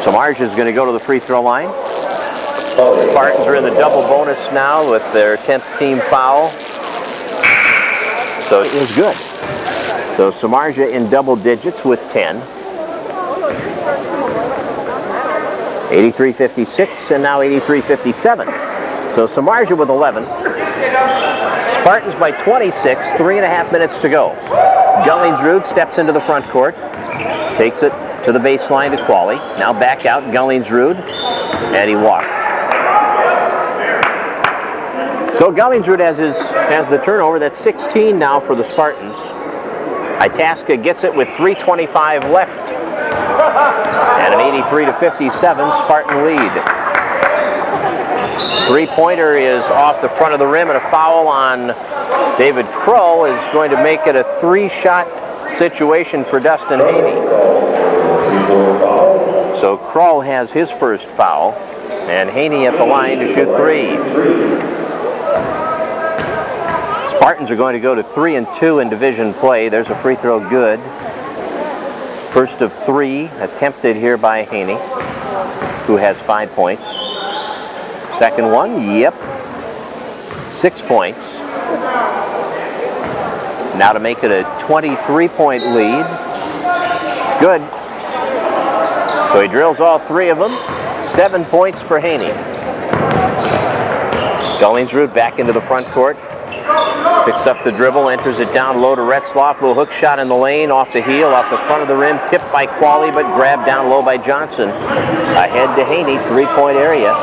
Samardzija is going to go to the free throw line. The Spartans are in the double bonus now with their 10th team foul. So it is good. So Samardzija in double digits with 10. 83-56 and now 83-57. So Samardzija with 11. Spartans by 26, 3.5 minutes to go. Gellingsrud steps into the front court, takes it to the baseline to Qualley. Now back out, Gellingsrud, and he walked. So Gellingsrud has the turnover. That's 16 now for the Spartans. Itasca gets it with 3:25 left. And an 83-57 Spartan lead. Three-pointer is off the front of the rim, and a foul on David Kroll is going to make it a 3-shot situation for Dustin Haney. So Kroll has his first foul, and Haney at the line to shoot 3. Spartans are going to go to 3-2 in division play. There's a free throw good. First of 3 attempted here by Haney, who has 5 points. Second one, yep, 6 points. Now to make it a 23-point lead. Good. So he drills all 3 of them. 7 points for Haney. Gellingsrud back into the front court. Picks up the dribble, enters it down low to Retzlaff. Little hook shot in the lane, off the heel, off the front of the rim. Tipped by Qualley, but grabbed down low by Johnson. Ahead to Haney, 3-point area.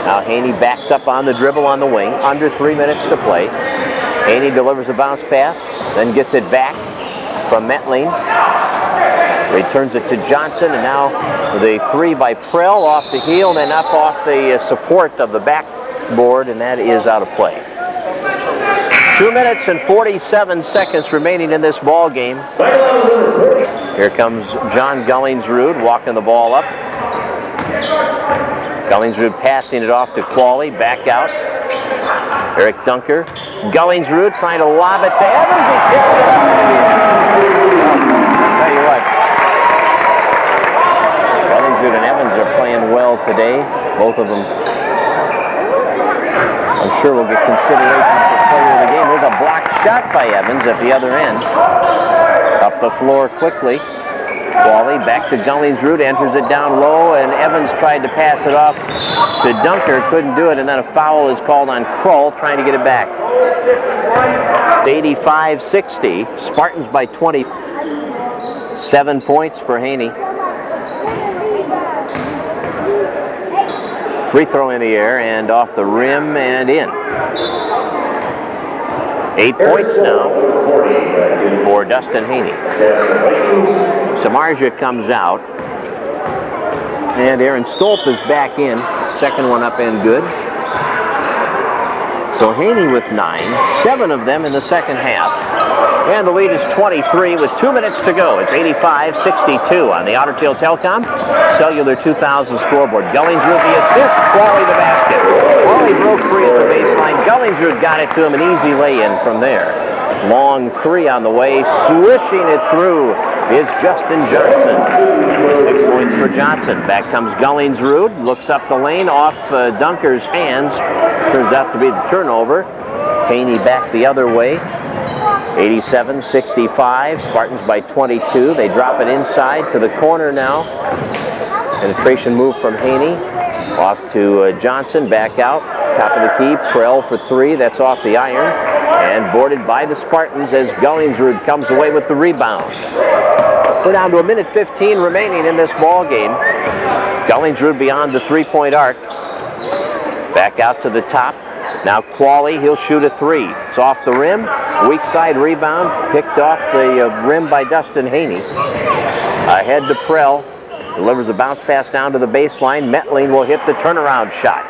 Now Haney backs up on the dribble on the wing. Under 3 minutes to play. Haney delivers a bounce pass, then gets it back from Metling. Returns it to Johnson, and now the 3 by Prell off the heel, and then up off the support of the backboard, and that is out of play. 2 minutes and 47 seconds remaining in this ball game. Here comes John Gellingsrud walking the ball up. Gullingsrud passing it off to Qualley, back out. Eric Dunker. Gullingsrud trying to lob it to Evans. He kicks it up. I'll tell you what. Gullingsrud and Evans are playing well today. Both of them, I'm sure, will get consideration for player of the game. There's a blocked shot by Evans at the other end. Up the floor quickly. Qualley back to Gullingsrud, enters it down low, and Evans tried to pass it off to Dunker, couldn't do it, and then a foul is called on Kroll trying to get it back. 85-60, Spartans by 20. 7 points for Haney. Free throw in the air and off the rim and in. 8 points now for Dustin Haney. Samardzija comes out, and Aaron Stolp is back in. Second one up and good. So Haney with 9, 7 of them in the second half. And the lead is 23 with 2 minutes to go. It's 85-62 on the Otter Tail Telecom Cellular 2000 scoreboard. Gullingsrud the assist, Qualley the basket. Qualley broke free at the baseline. Gullingsrud got it to him, an easy lay-in from there. Long three on the way, swishing it through is Justin Johnson. 6 points for Johnson. Back comes Gullingsrud, looks up the lane, off Dunker's hands. Turns out to be the turnover. Haney back the other way. 87-65, Spartans by 22. They drop it inside to the corner now. Penetration move from Haney. Off to Johnson, back out. Top of the key, Prell for 3. That's off the iron. And boarded by the Spartans as Gullingsrud comes away with the rebound. We're down to 1:15 remaining in this ball game. Gullingsrud beyond the three-point arc. Back out to the top. Now Qualley, he'll shoot a 3. It's off the rim. Weak side rebound, picked off the rim by Dustin Haney. Ahead to Prell. Delivers a bounce pass down to the baseline. Metling will hit the turnaround shot.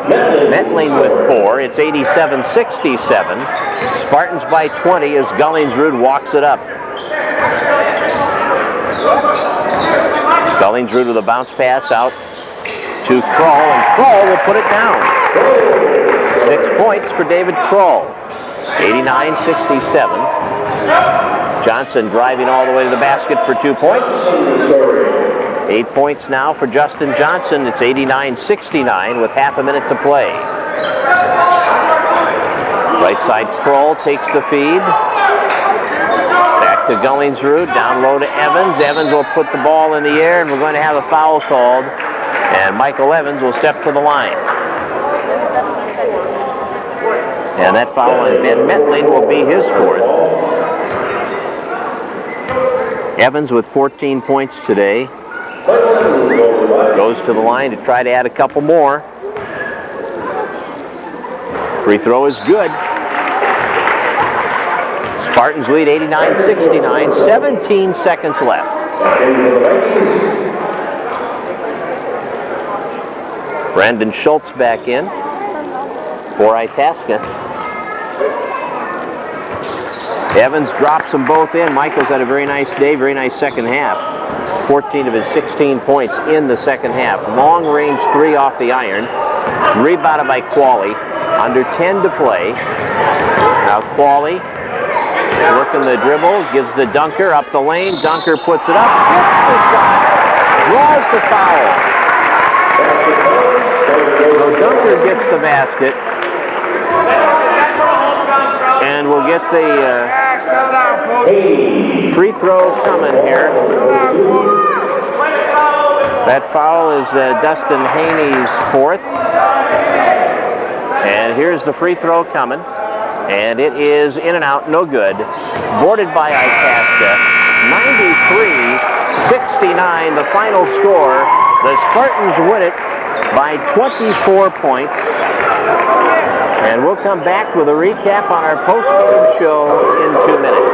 Metling with 4. It's 87-67. Spartans by 20 as Gullingsrud walks it up. Gullingsrud with a bounce pass out to Kroll, and Kroll will put it down. 6 points for David Kroll. 89-67. Johnson driving all the way to the basket for 2 points. 8 points now for Justin Johnson. It's 89-69 with half a minute to play. Right side Kroll takes the feed. Back to Gullingsrud, down low to Evans. Evans will put the ball in the air, and we're going to have a foul called. And Michael Evans will step to the line. And that foul on Ben Metling will be his 4th. Evans with 14 points today. Goes to the line to try to add a couple more. Free throw is good. Spartans lead 89-69, 17 seconds left. Brandon Schultz back in for Itasca. Evans drops them both in. Michael's had a very nice day, very nice second half. 14 of his 16 points in the second half. Long range 3 off the iron. Rebounded by Qualley. Under 10 to play. Now Qualley working the dribble, gives the Dunker up the lane. Dunker puts it up, hits the shot, draws the foul. So Dunker gets the basket. And we'll get the free throw coming here. That foul is Dustin Haney's 4th. And here's the free throw coming. And it is in and out, no good. Boarded by Itasca. 93-69, the final score. The Spartans win it by 24 points. And we'll come back with a recap on our post-game show in 2 minutes.